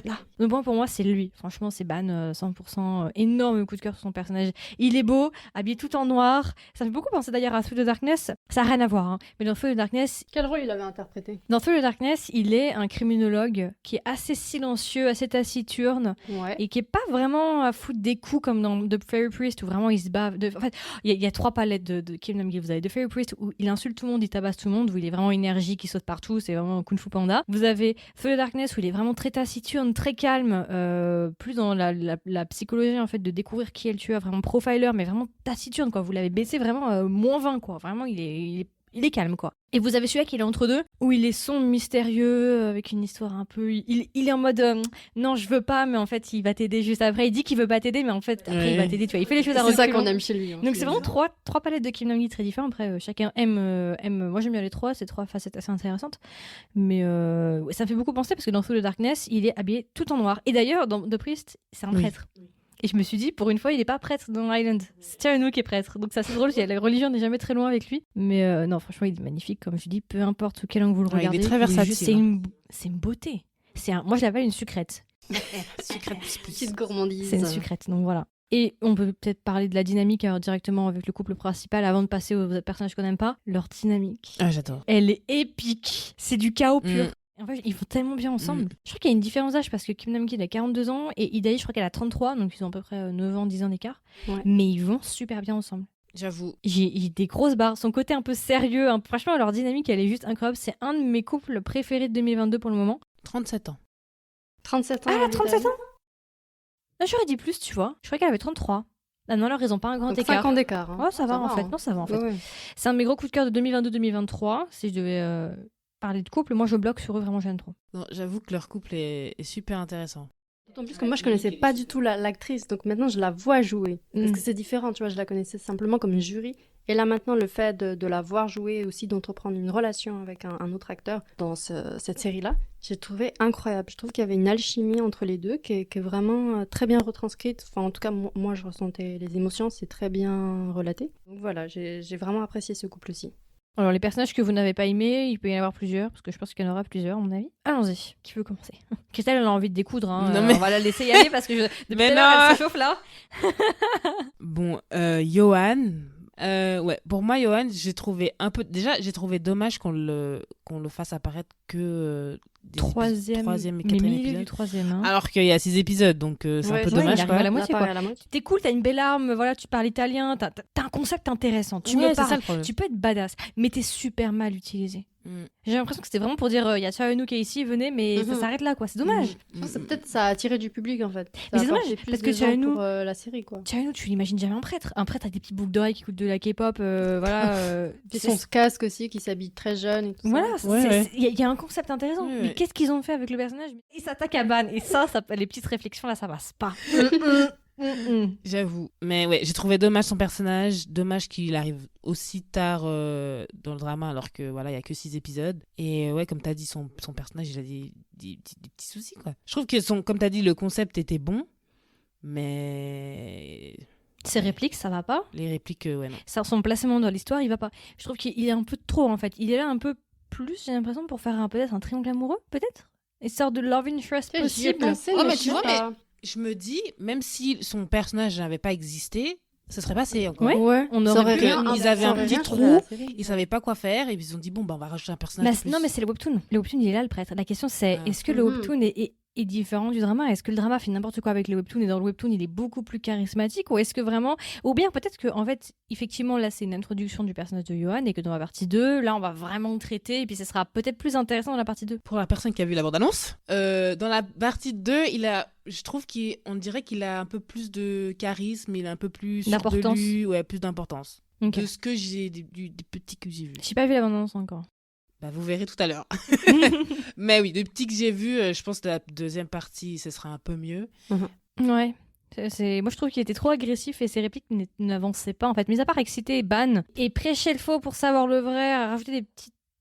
Speaker 1: Là. Donc bon, pour moi, c'est lui. Franchement, c'est Ban, 100%. Énorme coup de cœur sur son personnage. Il est beau, habillé tout en noir. Ça me fait beaucoup penser d'ailleurs à Through the Darkness. Ça n'a rien à voir, hein. Mais dans Through the Darkness...
Speaker 2: Quel rôle il avait interprété?
Speaker 1: Dans Through the Darkness, il est un criminologue qui est assez silencieux, assez taciturne.
Speaker 2: Ouais.
Speaker 1: Et qui est pas vraiment à foutre des coups comme dans The Fairy Priest où vraiment il se bat. En fait, il y a 3 palettes de Kim Nam-gil. Vous avez The Fairy Priest où il insulte tout le monde, il tabasse tout le monde, où il est vraiment énergie qui saute partout, c'est vraiment un Kung Fu Panda. Vous avez Feu de Darkness où il est vraiment très taciturne, très calme, plus dans la psychologie en fait de découvrir qui est le tueur, vraiment profiler, mais vraiment taciturne quoi. Vous l'avez baissé vraiment -20 quoi. Vraiment il est calme quoi. Et vous avez celui-là qui est entre deux, où il est sombre, mystérieux, avec une histoire un peu... Il est en mode non je veux pas, mais en fait il va t'aider juste après. Il dit qu'il veut pas t'aider, mais en fait après il va t'aider, tu vois. Il fait les choses à
Speaker 2: C'est ça
Speaker 1: reculons.
Speaker 2: qu'on aime chez lui. hein.
Speaker 1: Donc c'est vraiment trois palettes de Kim Nam-gi très différentes. Après chacun aime. Moi j'aime bien les trois, c'est trois facettes assez intéressantes. Mais ouais, ça me fait beaucoup penser parce que dans Full of Darkness, il est habillé tout en noir. Et d'ailleurs dans The Priest, c'est un prêtre. Et je me suis dit, pour une fois, il est pas prêtre dans Island. C'est Tirano qui est prêtre. Donc c'est assez drôle, la religion n'est jamais très loin avec lui. Mais non, franchement, il est magnifique. Comme je dis, peu importe sous quel angle vous le regardez.
Speaker 3: Il est très versatile.
Speaker 1: C'est une beauté. Moi, je l'appelle une sucrète.
Speaker 3: Sucrète plus.
Speaker 2: Petite gourmandise.
Speaker 1: C'est une sucrète, donc voilà. Et on peut peut-être parler de la dynamique directement avec le couple principal avant de passer aux personnages qu'on n'aime pas. Leur dynamique.
Speaker 3: Ah, j'adore.
Speaker 1: Elle est épique. C'est du chaos pur. En fait, ils vont tellement bien ensemble. Je crois qu'il y a une différence d'âge parce que Kim Nam-gi, il a 42 ans et Idaï, je crois qu'elle a 33, donc ils ont à peu près 9 ans, 10 ans d'écart.
Speaker 2: Ouais.
Speaker 1: Mais ils vont super bien ensemble.
Speaker 3: J'avoue.
Speaker 1: J'ai des grosses barres. Son côté un peu sérieux, franchement, leur dynamique, elle est juste incroyable. C'est un de mes couples préférés de 2022 pour le moment.
Speaker 3: 37 ans.
Speaker 2: 37 ans.
Speaker 1: Ah, elle a 37 ans. Non, j'aurais dit plus, tu vois. Je crois qu'elle avait 33. Ah non, alors ils ont pas un grand
Speaker 2: Donc
Speaker 1: écart.
Speaker 2: 5 ans d'écart. Hein.
Speaker 1: Oh, ça va en fait.
Speaker 2: hein.
Speaker 1: Non, ça va en fait.
Speaker 2: Ouais.
Speaker 1: C'est un de mes gros coups de cœur de 2022-2023. Si je devais parler de couple, moi je bloque sur eux, vraiment, j'aime trop.
Speaker 3: Non, j'avoue que leur couple est super intéressant.
Speaker 2: D'autant plus que moi je connaissais pas du tout l'actrice, donc maintenant je la vois jouer. Parce que c'est différent, tu vois, je la connaissais simplement comme jury. Et là maintenant, le fait de la voir jouer et aussi d'entreprendre une relation avec un autre acteur dans cette série-là, j'ai trouvé incroyable. Je trouve qu'il y avait une alchimie entre les deux qui est vraiment très bien retranscrite. Enfin, en tout cas, moi je ressentais les émotions, c'est très bien relaté. Donc voilà, j'ai vraiment apprécié ce couple aussi.
Speaker 1: Alors, les personnages que vous n'avez pas aimés, il peut y en avoir plusieurs, parce que je pense qu'il y en aura plusieurs, à mon avis. Allons-y. Qui veut commencer? Christelle, elle a envie de découdre. Hein.
Speaker 3: Non, mais...
Speaker 1: On va la laisser y aller parce que depuis
Speaker 3: mais
Speaker 1: tout à l'heure, elle se chauffe là.
Speaker 3: Bon, Johan. Ouais, pour moi, Johan, j'ai trouvé dommage qu'on le fasse apparaître que
Speaker 1: troisième
Speaker 3: et quatrième épisode.
Speaker 1: Du troisième. Hein.
Speaker 3: Alors qu'il y a 6 épisodes, donc c'est un peu dommage.
Speaker 1: Il arrive
Speaker 3: quoi.
Speaker 1: à la moitié, quoi. T'es cool, t'as une belle arme, voilà, tu parles italien, t'as un concept intéressant. Tu me parles, tu peux être badass, mais t'es super mal utilisé. J'ai l'impression que c'était vraiment pour dire il y a Xiaonou qui est ici, venez, mais ça s'arrête là, quoi. C'est dommage.
Speaker 2: Je pense que peut-être ça a attiré du public en fait.
Speaker 1: Mais c'est dommage parce que Xiaonou
Speaker 2: pour la série quoi.
Speaker 1: Xiaonou, tu l'imagines jamais un prêtre. Un prêtre a des petites boucles d'oreilles qui écoutent de la K-pop, voilà.
Speaker 2: Puis son casque aussi qui s'habille très jeune et tout
Speaker 1: voilà,
Speaker 2: ça.
Speaker 1: Il y a un concept intéressant. Mais qu'est-ce qu'ils ont fait avec le personnage? Ils s'attaquent à Ban et ça, les petites réflexions là, ça passe pas.
Speaker 3: J'avoue. Mais ouais, j'ai trouvé dommage son personnage, dommage qu'il arrive aussi tard dans le drama alors que voilà, il y a que 6 épisodes. Et ouais, comme t'as dit, son personnage, il a des petits soucis quoi. Je trouve que comme t'as dit, le concept était bon, mais
Speaker 1: ses répliques, ça va pas.
Speaker 3: Les répliques, ouais non.
Speaker 1: Son placement dans l'histoire, il va pas. Je trouve qu'il est un peu trop en fait. Il est là un peu plus, j'ai l'impression, pour faire peut-être un triangle amoureux, peut-être. Une sorte de love interest possible.
Speaker 3: Mais tu vois, mais je me dis, même si son personnage n'avait pas existé, ça serait passé encore.
Speaker 1: Ouais,
Speaker 3: on aurait pu. Ils avaient un petit trou, ils savaient pas quoi faire, et ils se ont dit bon, bah on va rajouter un personnage.
Speaker 1: Non, mais c'est le webtoon. Le webtoon, il est là, le prêtre. La question, c'est est-ce que le webtoon est différent du drama? Est-ce que le drama fait n'importe quoi avec le webtoon et dans le webtoon il est beaucoup plus charismatique, ou est-ce que vraiment, ou bien peut-être que en fait effectivement là c'est une introduction du personnage de Johan et que dans la partie 2 là on va vraiment le traiter et puis ce sera peut-être plus intéressant dans la partie 2.
Speaker 3: Pour la personne qui a vu la bande-annonce, dans la partie 2 je trouve qu'on dirait qu'il a un peu plus de charisme, il a un peu plus
Speaker 1: d'importance,
Speaker 3: plus d'importance que ce que j'ai des petits que j'ai vus.
Speaker 1: J'ai pas vu la bande-annonce encore.
Speaker 3: Bah, vous verrez tout à l'heure. Mais oui, des petits que j'ai vus, je pense que la deuxième partie, ce sera un peu mieux.
Speaker 1: Ouais. Moi, je trouve qu'il était trop agressif et ses répliques n'avançaient pas, en fait. Mis à part exciter Ban et prêcher le faux pour savoir le vrai, rajouter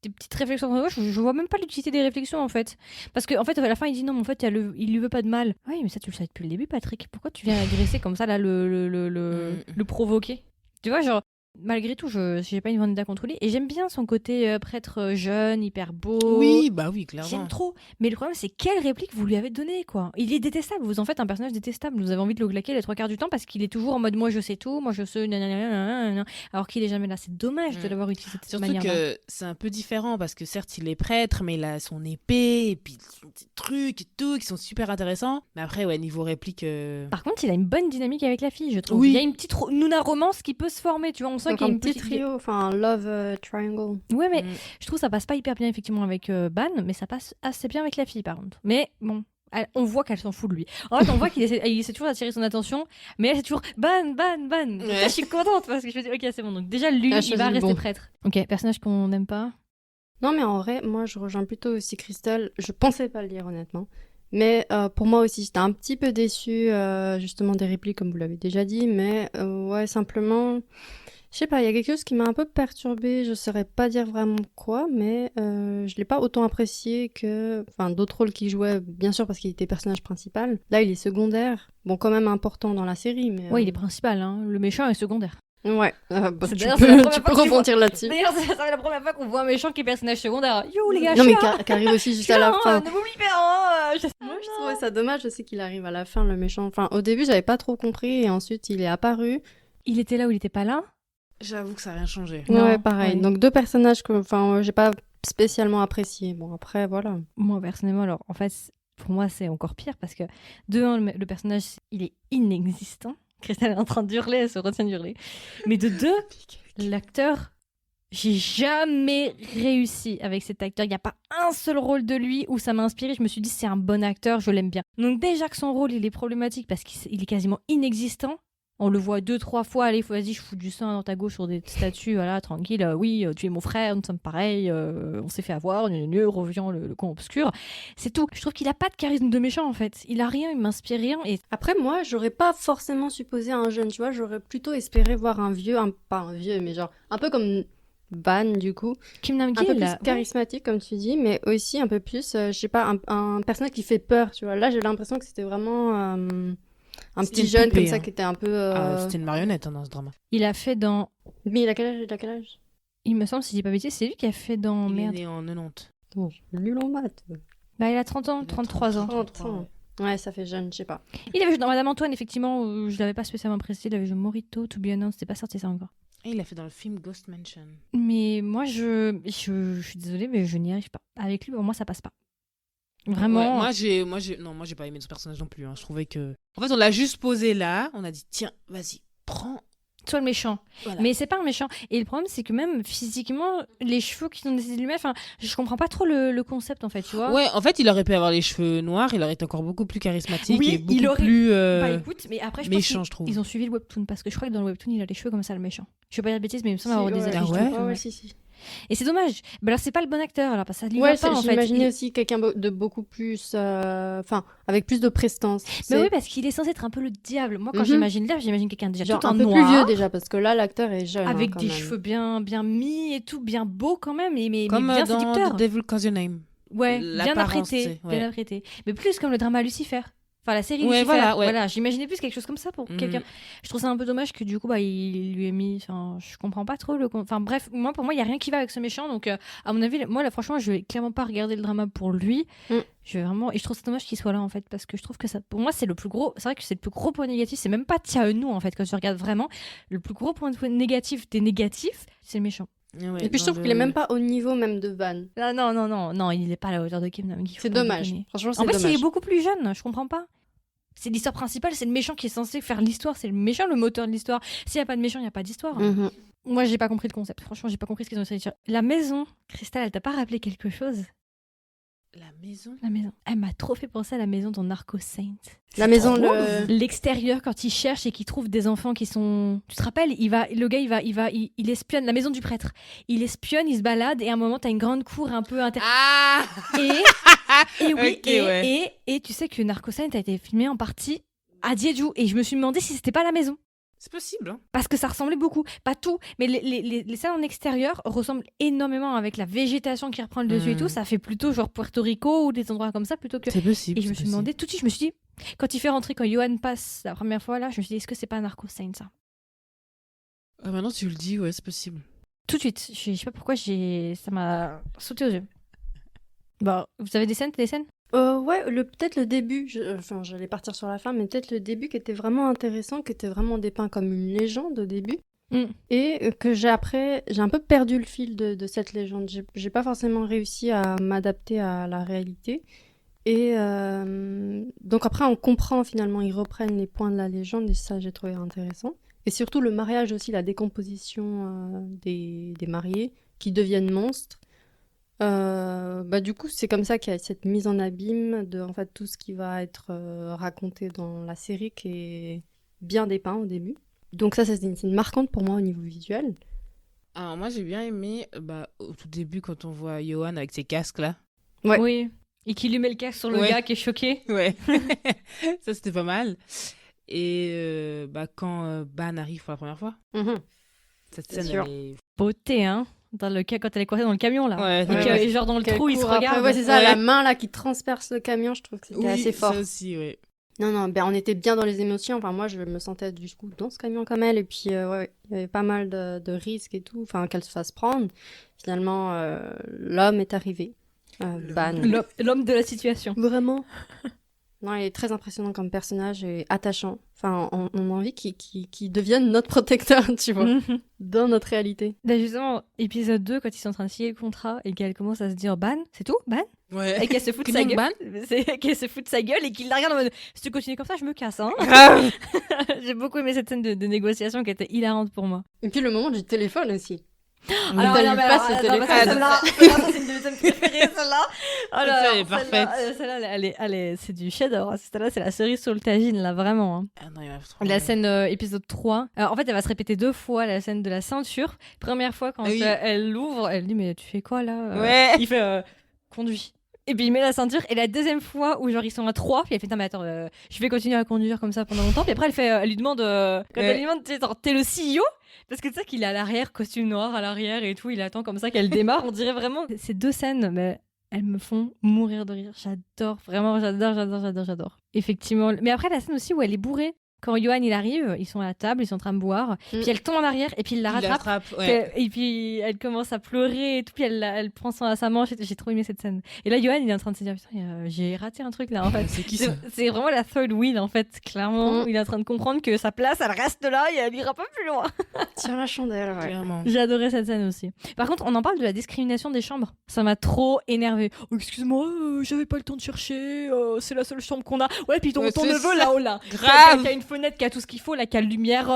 Speaker 1: des petites réflexions. Moi, je vois même pas l'utilité des réflexions, en fait. Parce qu'en fait, à la fin, il dit non, mais en fait, il lui veut pas de mal. Oui, mais ça, tu le savais depuis le début, Patrick. Pourquoi tu viens agresser comme ça, là, le provoquer? Tu vois, genre... Malgré tout, j'ai pas une vendetta contre lui et j'aime bien son côté prêtre jeune, hyper beau.
Speaker 3: Oui, bah oui, clairement.
Speaker 1: J'aime trop. Mais le problème, c'est quelle réplique vous lui avez donnée, quoi. Il est détestable. Vous en faites un personnage détestable. Vous avez envie de le claquer les 3/4 du temps parce qu'il est toujours en mode moi je sais tout, moi je sais alors qu'il est jamais là. C'est dommage de l'avoir utilisé de cette manière.
Speaker 3: Surtout que c'est un peu différent parce que certes il est prêtre, mais il a son épée et puis son petit truc et tout qui sont super intéressants. Mais après ouais, niveau réplique.
Speaker 1: Par contre, il a une bonne dynamique avec la fille, je trouve.
Speaker 3: Oui.
Speaker 1: Il y a une petite Nuna romance qui peut se former, tu vois. On sent
Speaker 2: Donc
Speaker 1: qu'il y a
Speaker 2: un
Speaker 1: une
Speaker 2: petit
Speaker 1: petite...
Speaker 2: trio, enfin un love triangle.
Speaker 1: Ouais, mais
Speaker 3: Mm.
Speaker 1: je trouve que ça passe pas hyper bien effectivement avec Ban, mais ça passe assez bien avec la fille par contre. Mais bon, on voit qu'elle s'en fout de lui. En fait, on voit qu'il essaie toujours d'attirer son attention, mais elle c'est toujours Ban. Donc
Speaker 3: Ouais.
Speaker 1: là, je suis contente parce que je me dis ok c'est bon. Donc déjà lui,
Speaker 2: Elle a
Speaker 1: il
Speaker 2: choisi
Speaker 1: va
Speaker 2: le
Speaker 1: rester
Speaker 2: bon.
Speaker 1: prêtre. Ok, personnage qu'on n'aime pas.
Speaker 2: Non, mais en vrai, moi, je rejoins plutôt aussi Crystal. Je pensais pas le lire, honnêtement. Mais pour moi aussi, j'étais un petit peu déçue, justement, des répliques, comme vous l'avez déjà dit. Mais ouais, simplement, je sais pas, il y a quelque chose qui m'a un peu perturbée. Je saurais pas dire vraiment quoi, mais je l'ai pas autant apprécié que enfin, d'autres rôles qu'il jouait, bien sûr, parce qu'il était personnage principal. Là, il est secondaire. Bon, quand même important dans la série, mais...
Speaker 1: Ouais, il est principal, hein. Le méchant est secondaire.
Speaker 2: Ouais,
Speaker 1: C'est-
Speaker 2: tu
Speaker 1: d'ailleurs, c'est la première
Speaker 2: peux
Speaker 1: fois que tu vois-
Speaker 2: rebondir là-dessus.
Speaker 1: D'ailleurs, c'est la première fois qu'on voit un méchant qui est personnage secondaire. Yo les gars,
Speaker 2: Non,
Speaker 1: je
Speaker 2: mais
Speaker 1: suis là,
Speaker 2: qui arrive aussi
Speaker 1: je
Speaker 2: juste
Speaker 1: suis
Speaker 2: à
Speaker 1: là,
Speaker 2: la fin.
Speaker 1: ne m'oublie pas, hein.
Speaker 2: Moi, je trouvais ça dommage aussi qu'il arrive à la fin, le méchant. Enfin, au début, j'avais pas trop compris, et ensuite, il est apparu.
Speaker 1: Il était là ou il était pas là?
Speaker 3: J'avoue que ça n'a rien changé.
Speaker 1: Non,
Speaker 2: Ouais, pareil.
Speaker 1: ouais.
Speaker 2: Donc, deux personnages que, enfin, j'ai pas spécialement apprécié. Bon, après, voilà.
Speaker 1: Moi, personnellement, alors, en fait, pour moi, c'est encore pire parce que, de un, le personnage, il est inexistant. Christelle est en train d'hurler, elle se retient d'hurler. Mais de deux, l'acteur, j'ai jamais réussi avec cet acteur. Il n'y a pas un seul rôle de lui où ça m'a inspiré. Je me suis dit, c'est un bon acteur, je l'aime bien. Donc, déjà que son rôle, il est problématique parce qu'il est quasiment inexistant. On le voit 2-3 fois, allez, vas-y, je fous du sang à droite à gauche sur des statues, voilà, tranquille, oui, tu es mon frère, nous sommes pareils, on s'est fait avoir, revient le con obscur. C'est tout. Je trouve qu'il a pas de charisme de méchant, en fait. Il a rien, il m'inspire rien, et
Speaker 2: Après, moi, j'aurais pas forcément supposé un jeune, tu vois. J'aurais plutôt espéré voir un vieux, pas un vieux, mais genre, un peu comme Ban, du coup.
Speaker 1: Kim Nam
Speaker 2: Un peu
Speaker 1: Gil,
Speaker 2: plus
Speaker 1: là,
Speaker 2: charismatique, comme tu dis, mais aussi un peu plus, je sais pas, un personnage qui fait peur, tu vois. Là, j'ai l'impression que c'était vraiment un
Speaker 3: C'était
Speaker 2: petit
Speaker 3: une
Speaker 2: jeune
Speaker 3: poupée,
Speaker 2: comme ça
Speaker 3: hein.
Speaker 2: qui était un peu.
Speaker 3: C'était une marionnette hein, dans ce drama.
Speaker 1: il a fait dans,
Speaker 2: Mais il a quel âge? Il a quel âge?
Speaker 1: il me semble, si je dis pas bêtise, c'est lui qui a fait dans,
Speaker 3: Il est
Speaker 1: merde,
Speaker 3: né en 90.
Speaker 2: Bon, nul en maths.
Speaker 1: bah il a 30 ans, 33 ans.
Speaker 2: 33 ans. Ouais, ça fait jeune, je sais pas.
Speaker 1: Il avait joué dans Madame Antoine, effectivement, où je l'avais pas spécialement apprécié, il avait joué Morito, To Be Announced, c'était pas sorti ça encore.
Speaker 3: Et il a fait dans le film Ghost Mansion.
Speaker 1: Mais moi, je suis désolée, mais je n'y arrive pas. Avec lui, pour moi, ça passe pas. Vraiment.
Speaker 3: Ouais, moi j'ai pas aimé ce personnage non plus. Hein. Je trouvais que. En fait, on l'a juste posé là. On a dit tiens, vas-y, prends.
Speaker 1: Soit le méchant.
Speaker 3: Voilà.
Speaker 1: Mais c'est pas un méchant. Et le problème, c'est que même physiquement, les cheveux qu'ils ont décidé de lui mettre, enfin, je comprends pas trop le concept en fait, tu vois.
Speaker 3: Ouais, en fait, il aurait pu avoir les cheveux noirs. Il aurait été encore beaucoup plus charismatique
Speaker 1: Oui,
Speaker 3: et beaucoup
Speaker 1: il aurait-
Speaker 3: plus
Speaker 1: Bah écoute, mais après, je pense
Speaker 3: méchant,
Speaker 1: qu'ils
Speaker 3: je trouve.
Speaker 1: ils ont suivi le webtoon parce que je crois que dans le webtoon, il a les cheveux comme ça, le méchant. Je vais pas dire de bêtises, mais il me semble avoir des
Speaker 2: ouais,
Speaker 1: affiches.
Speaker 3: ouais.
Speaker 1: de webtoon, ouais.
Speaker 2: si.
Speaker 1: Et c'est dommage. Bah alors, c'est pas le bon acteur, alors, parce que ça lui
Speaker 2: Ouais,
Speaker 1: va pas en fait.
Speaker 2: j'imaginais aussi quelqu'un de beaucoup plus. Enfin, avec plus de prestance.
Speaker 1: Mais
Speaker 2: C'est
Speaker 1: oui, parce qu'il est censé être un peu le diable. Moi, quand
Speaker 2: Mhm.
Speaker 1: j'imagine l'air, j'imagine quelqu'un déjà
Speaker 2: genre
Speaker 1: tout en
Speaker 2: un peu
Speaker 1: noir.
Speaker 2: plus vieux déjà, parce que là, l'acteur est jeune.
Speaker 1: Avec
Speaker 2: hein, quand
Speaker 1: des
Speaker 2: même.
Speaker 1: cheveux bien mis et tout, bien beau quand même, mais
Speaker 3: Comme
Speaker 1: bien
Speaker 3: dans
Speaker 1: séducteur.
Speaker 3: The Devil Calls Your Name.
Speaker 1: Ouais, bien
Speaker 3: L'apparence,
Speaker 1: apprêté,
Speaker 3: c'est- ouais.
Speaker 1: bien apprêté. Mais plus comme le drama Lucifer. Enfin, la série
Speaker 3: Ouais,
Speaker 1: Lucifer.
Speaker 3: voilà, ouais.
Speaker 1: J'imaginais plus quelque chose comme ça pour
Speaker 3: Mhm.
Speaker 1: quelqu'un. Je trouve ça un peu dommage que du coup, bah, il lui ait mis. Enfin, je comprends pas trop le. Enfin, bref, pour moi, il y a rien qui va avec ce méchant. Donc, à mon avis, moi, là, franchement, je vais clairement pas regarder le drama pour lui.
Speaker 2: Mm.
Speaker 1: Je vais vraiment. Et je trouve ça dommage qu'il soit là, en fait, parce que je trouve que ça. Pour moi, c'est le plus gros. C'est vrai que c'est le plus gros point négatif. C'est même pas nous en fait, quand tu regardes vraiment. Le plus gros point négatif des négatifs, c'est le méchant.
Speaker 3: Ouais,
Speaker 2: Et puis je
Speaker 3: dans
Speaker 2: trouve qu'il est même pas au niveau même de Van.
Speaker 1: Ah, non, il est pas à la hauteur de Kim Nam-gi. faut
Speaker 2: C'est
Speaker 1: pas
Speaker 2: dommage.
Speaker 1: déconner.
Speaker 2: Franchement, c'est
Speaker 1: En fait,
Speaker 2: dommage.
Speaker 1: il est beaucoup plus jeune, je comprends pas. C'est l'histoire principale, c'est le méchant qui est censé faire l'histoire, c'est le méchant le moteur de l'histoire. S'il n'y a pas de méchant, il n'y a pas d'histoire.
Speaker 2: Mhm.
Speaker 1: Moi, j'ai pas compris le concept. Franchement, j'ai pas compris ce qu'ils ont essayé de faire. La maison, Cristal, elle t'a pas rappelé quelque chose?
Speaker 3: La maison.
Speaker 1: La maison. Elle m'a trop fait penser à la maison dans Narco Saint.
Speaker 2: La maison,
Speaker 1: Trop
Speaker 2: le.
Speaker 1: L'extérieur, quand il cherche et qu'il trouve des enfants qui sont. Tu te rappelles, le gars, il espionne la maison du prêtre. Il espionne, il se balade et à un moment, t'as une grande cour un peu
Speaker 3: Ah
Speaker 1: Et oui,
Speaker 3: Ok, ouais.
Speaker 1: et tu sais que Narco Saint a été filmé en partie à Jeju. Et je me suis demandé si c'était pas la maison.
Speaker 3: C'est possible. Hein.
Speaker 1: Parce que ça ressemblait beaucoup. Pas tout, mais les salles en extérieur ressemblent énormément avec la végétation qui reprend le dessus et tout. Ça fait plutôt genre Puerto Rico ou des endroits comme ça plutôt que.
Speaker 3: C'est possible.
Speaker 1: Et je me suis demandé tout de suite, je me suis dit, quand il fait rentrer, quand Johan passe la première fois là, je me suis dit, est-ce que c'est pas Narco Saint ça?
Speaker 3: Ah, maintenant tu le dis, ouais, c'est possible.
Speaker 1: Tout de suite. Je sais pas pourquoi ça m'a sauté aux yeux. Bon, vous avez des scènes?
Speaker 2: Ouais, peut-être le début, enfin j'allais partir sur la fin, mais peut-être le début qui était vraiment intéressant, qui était vraiment dépeint comme une légende au début,
Speaker 1: Mm.
Speaker 2: et que j'ai un peu perdu le fil de cette légende. J'ai pas forcément réussi à m'adapter à la réalité. Et donc après on comprend finalement, ils reprennent les points de la légende, et ça j'ai trouvé intéressant. Et surtout le mariage aussi, la décomposition des mariés qui deviennent monstres. Du coup, c'est comme ça qu'il y a cette mise en abîme de en fait, tout ce qui va être raconté dans la série qui est bien dépeint au début. Donc ça, c'est une scène marquante pour moi au niveau visuel.
Speaker 3: Alors, moi, j'ai bien aimé, au tout début, quand on voit Johan avec ses casques, là.
Speaker 2: Ouais.
Speaker 1: Oui. Et qui lui met le casque sur le
Speaker 3: Ouais.
Speaker 1: gars qui est choqué.
Speaker 3: Ouais. Ça, c'était pas mal. Et quand Ban arrive pour la première fois,
Speaker 2: Mhm.
Speaker 3: cette
Speaker 2: C'est
Speaker 3: scène,
Speaker 2: sûr.
Speaker 3: elle est...
Speaker 1: Beauté, hein. Quand elle est coincée dans le camion, là.
Speaker 3: Ouais,
Speaker 1: Et
Speaker 2: ouais,
Speaker 1: que-
Speaker 2: ouais.
Speaker 1: et genre dans le
Speaker 2: Qu'elle
Speaker 1: trou, il se
Speaker 2: court après.
Speaker 1: regarde.
Speaker 2: Ouais, c'est ça,
Speaker 3: Ouais.
Speaker 2: la main là qui transperce le camion, je trouve que c'était
Speaker 3: Oui,
Speaker 2: assez fort.
Speaker 3: ça aussi, ouais.
Speaker 2: Non, on était bien dans les émotions. Enfin, moi, je me sentais du coup dans ce camion comme elle. Et puis, ouais, il y avait pas mal de risques et tout. Enfin, qu'elle se fasse prendre. Finalement, l'homme est arrivé. Ban.
Speaker 1: L'homme de la situation.
Speaker 2: Vraiment. Non, il est très impressionnant comme personnage et attachant. Enfin, on a envie qu'il devienne notre protecteur, tu vois, dans notre réalité.
Speaker 1: Là, justement, épisode 2, quand ils sont en train de signer le contrat et qu'elle commence à se dire Ban, c'est tout Ban
Speaker 3: Ouais.
Speaker 1: Et qu'elle se fout de sa gueule. Qu'elle se fout de sa gueule et qu'il la regarde en mode si tu continues comme ça, je me casse. Hein.
Speaker 3: Grave.
Speaker 1: J'ai beaucoup aimé cette scène de négociation qui était hilarante pour moi.
Speaker 2: Et puis le moment du téléphone aussi.
Speaker 1: Alors,
Speaker 2: elle
Speaker 1: non,
Speaker 2: lui
Speaker 1: mais
Speaker 2: passe
Speaker 1: alors,
Speaker 2: le
Speaker 1: attends,
Speaker 2: téléphone.
Speaker 1: parce que celle-là, c'est une de mes scènes préférées, celle-là. Alors,
Speaker 3: Celle-là, elle est parfaite.
Speaker 1: Celle-là, c'est du chef-d'œuvre. Celle-là, c'est la cerise sur le tagine, là, vraiment. Hein.
Speaker 3: Ah non, il m'a trop
Speaker 1: La
Speaker 3: aimé.
Speaker 1: scène épisode 3. Alors, en fait, elle va se répéter 2 fois, la scène de la ceinture. Première fois, quand
Speaker 3: Ah oui.
Speaker 1: elle l'ouvre, elle dit mais tu fais quoi, là
Speaker 3: Ouais.
Speaker 1: Il fait conduis. Et puis il met la ceinture. Et la deuxième fois où genre ils sont à 3, puis elle fait non mais attends, je vais continuer à conduire comme ça pendant longtemps. Puis après elle lui demande quand
Speaker 3: Ouais.
Speaker 1: elle lui demande t'es le CEO parce que tu sais qu'il est à l'arrière, costume noir à l'arrière et tout, il attend comme ça qu'elle démarre. On dirait vraiment ces 2 scènes, mais elles me font mourir de rire. J'adore, vraiment, j'adore. Effectivement. Mais après la scène aussi où elle est bourrée. Quand Johan il arrive, ils sont à la table, ils sont en train de boire, puis elle tombe en arrière et puis il la
Speaker 3: Il
Speaker 1: rattrape.
Speaker 3: ouais.
Speaker 1: Et puis elle commence à pleurer et tout, puis elle prend sa manche. J'ai trop aimé cette scène. Et là, Johan, il est en train de se dire putain, j'ai raté un truc là en fait.
Speaker 3: C'est qui ça?
Speaker 1: C'est vraiment la third wheel en fait, clairement.
Speaker 2: Mm.
Speaker 1: Il est en train de comprendre que sa place, elle reste là et elle ira pas plus loin.
Speaker 2: Tire la chandelle, ouais.
Speaker 3: Clairement.
Speaker 1: J'ai adoré cette scène aussi. Par contre, on en parle de la discrimination des chambres. Ça m'a trop énervé. Oh, excuse-moi, j'avais pas le temps de chercher. C'est la seule chambre qu'on a. Ouais, puis ton
Speaker 3: Ouais, c'est
Speaker 1: neveu
Speaker 3: ça.
Speaker 1: là-haut là.
Speaker 3: Grave.
Speaker 1: Qui a une fenêtre, qui a tout ce qu'il faut, là, qui a lumière,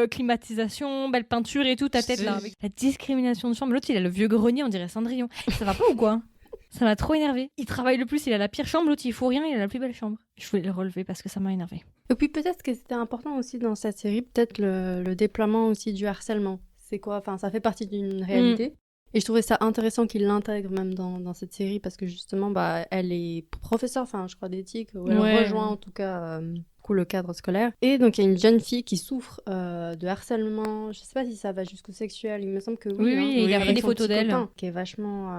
Speaker 1: climatisation, belle peinture et tout, ta tête là. Avec la discrimination de chambre. L'autre, il a le vieux grenier, on dirait Cendrillon. Ça va pas ou quoi? Ça m'a trop énervé. Il travaille le plus, il a la pire chambre, l'autre il faut rien, il a la plus belle chambre. Je voulais le relever parce que ça m'a énervé.
Speaker 2: Et puis peut-être que c'était important aussi dans cette série, peut-être le déploiement aussi du harcèlement. C'est quoi? Enfin, ça fait partie d'une réalité. Et je trouvais ça intéressant qu'il l'intègre même dans cette série parce que justement, elle est professeure, enfin, je crois, d'éthique, ou elle
Speaker 1: Ouais.
Speaker 2: rejoint en tout cas le cadre scolaire. Et donc, il y a une jeune fille qui souffre de harcèlement. Je sais pas si ça va jusqu'au sexuel, il me semble que oui.
Speaker 1: Oui,
Speaker 2: hein.
Speaker 1: il a pris
Speaker 2: Avec
Speaker 1: des
Speaker 2: son
Speaker 1: photos
Speaker 2: petit
Speaker 1: d'elle.
Speaker 2: copain, qui est vachement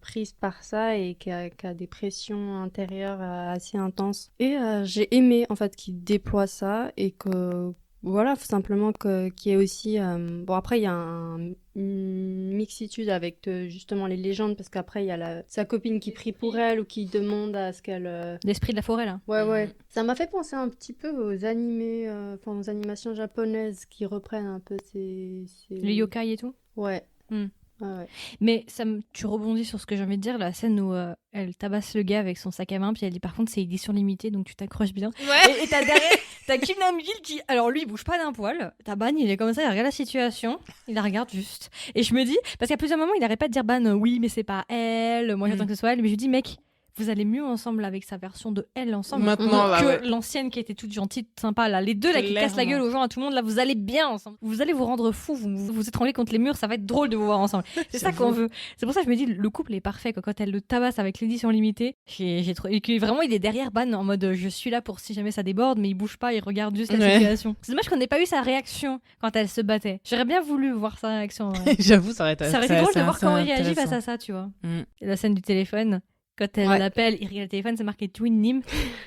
Speaker 2: prise par ça et qui a des pressions intérieures assez intenses. Et j'ai aimé, en fait, qu'il déploie ça et que... Voilà, simplement qu'il y ait aussi... Bon, après, il y a une mixitude avec justement les légendes, parce qu'après, il y a sa copine qui prie pour elle ou qui demande à ce qu'elle...
Speaker 1: L'esprit de la forêt là.
Speaker 2: Ouais. Ça m'a fait penser un petit peu aux animés, aux animations japonaises qui reprennent un peu ces...
Speaker 1: Les yokai et tout.
Speaker 2: Ouais.
Speaker 1: Hmm.
Speaker 2: Ouais.
Speaker 1: Mais tu rebondis sur ce que j'ai envie de dire, la scène où elle tabasse le gars avec son sac à main, puis elle dit par contre c'est édition limitée donc tu t'accroches bien.
Speaker 3: Ouais.
Speaker 1: Et t'as derrière, t'as Kim Nam-gil qui, alors lui il bouge pas d'un poil, Ban il est comme ça, il regarde la situation, il la regarde juste. Et je me dis, parce qu'à plusieurs moments il arrête pas de dire Ban oui mais c'est pas elle, moi j'attends que ce soit elle, mais je lui dis mec, vous allez mieux ensemble avec sa version de elle ensemble
Speaker 3: Maintenant, là,
Speaker 1: que
Speaker 3: ouais.
Speaker 1: l'ancienne qui était toute gentille, sympa là. Les deux là qui cassent la gueule aux gens, à tout le monde là, vous allez bien ensemble. Vous allez vous rendre fou, vous étranglez contre les murs, ça va être drôle de vous voir ensemble. C'est ça qu'on veut. C'est pour ça que je me dis le couple est parfait quoi. Quand elle le tabasse avec l'édition limitée, j'ai trop et que vraiment il est derrière Ban en mode je suis là pour si jamais ça déborde, mais il bouge pas, il regarde juste la
Speaker 3: Ouais.
Speaker 1: situation. C'est dommage qu'on n'ait pas eu sa réaction quand elle se battait. J'aurais bien voulu voir sa réaction. Ouais.
Speaker 3: J'avoue, ça aurait été
Speaker 1: Ça aurait été drôle de voir
Speaker 3: c'est
Speaker 1: comment il réagit
Speaker 3: intéressant.
Speaker 1: face à ça, tu vois.
Speaker 3: Mm.
Speaker 1: Et la scène du téléphone, quand elle
Speaker 2: Ouais.
Speaker 1: l'appelle, il regarde le téléphone, c'est marqué Twin Nim.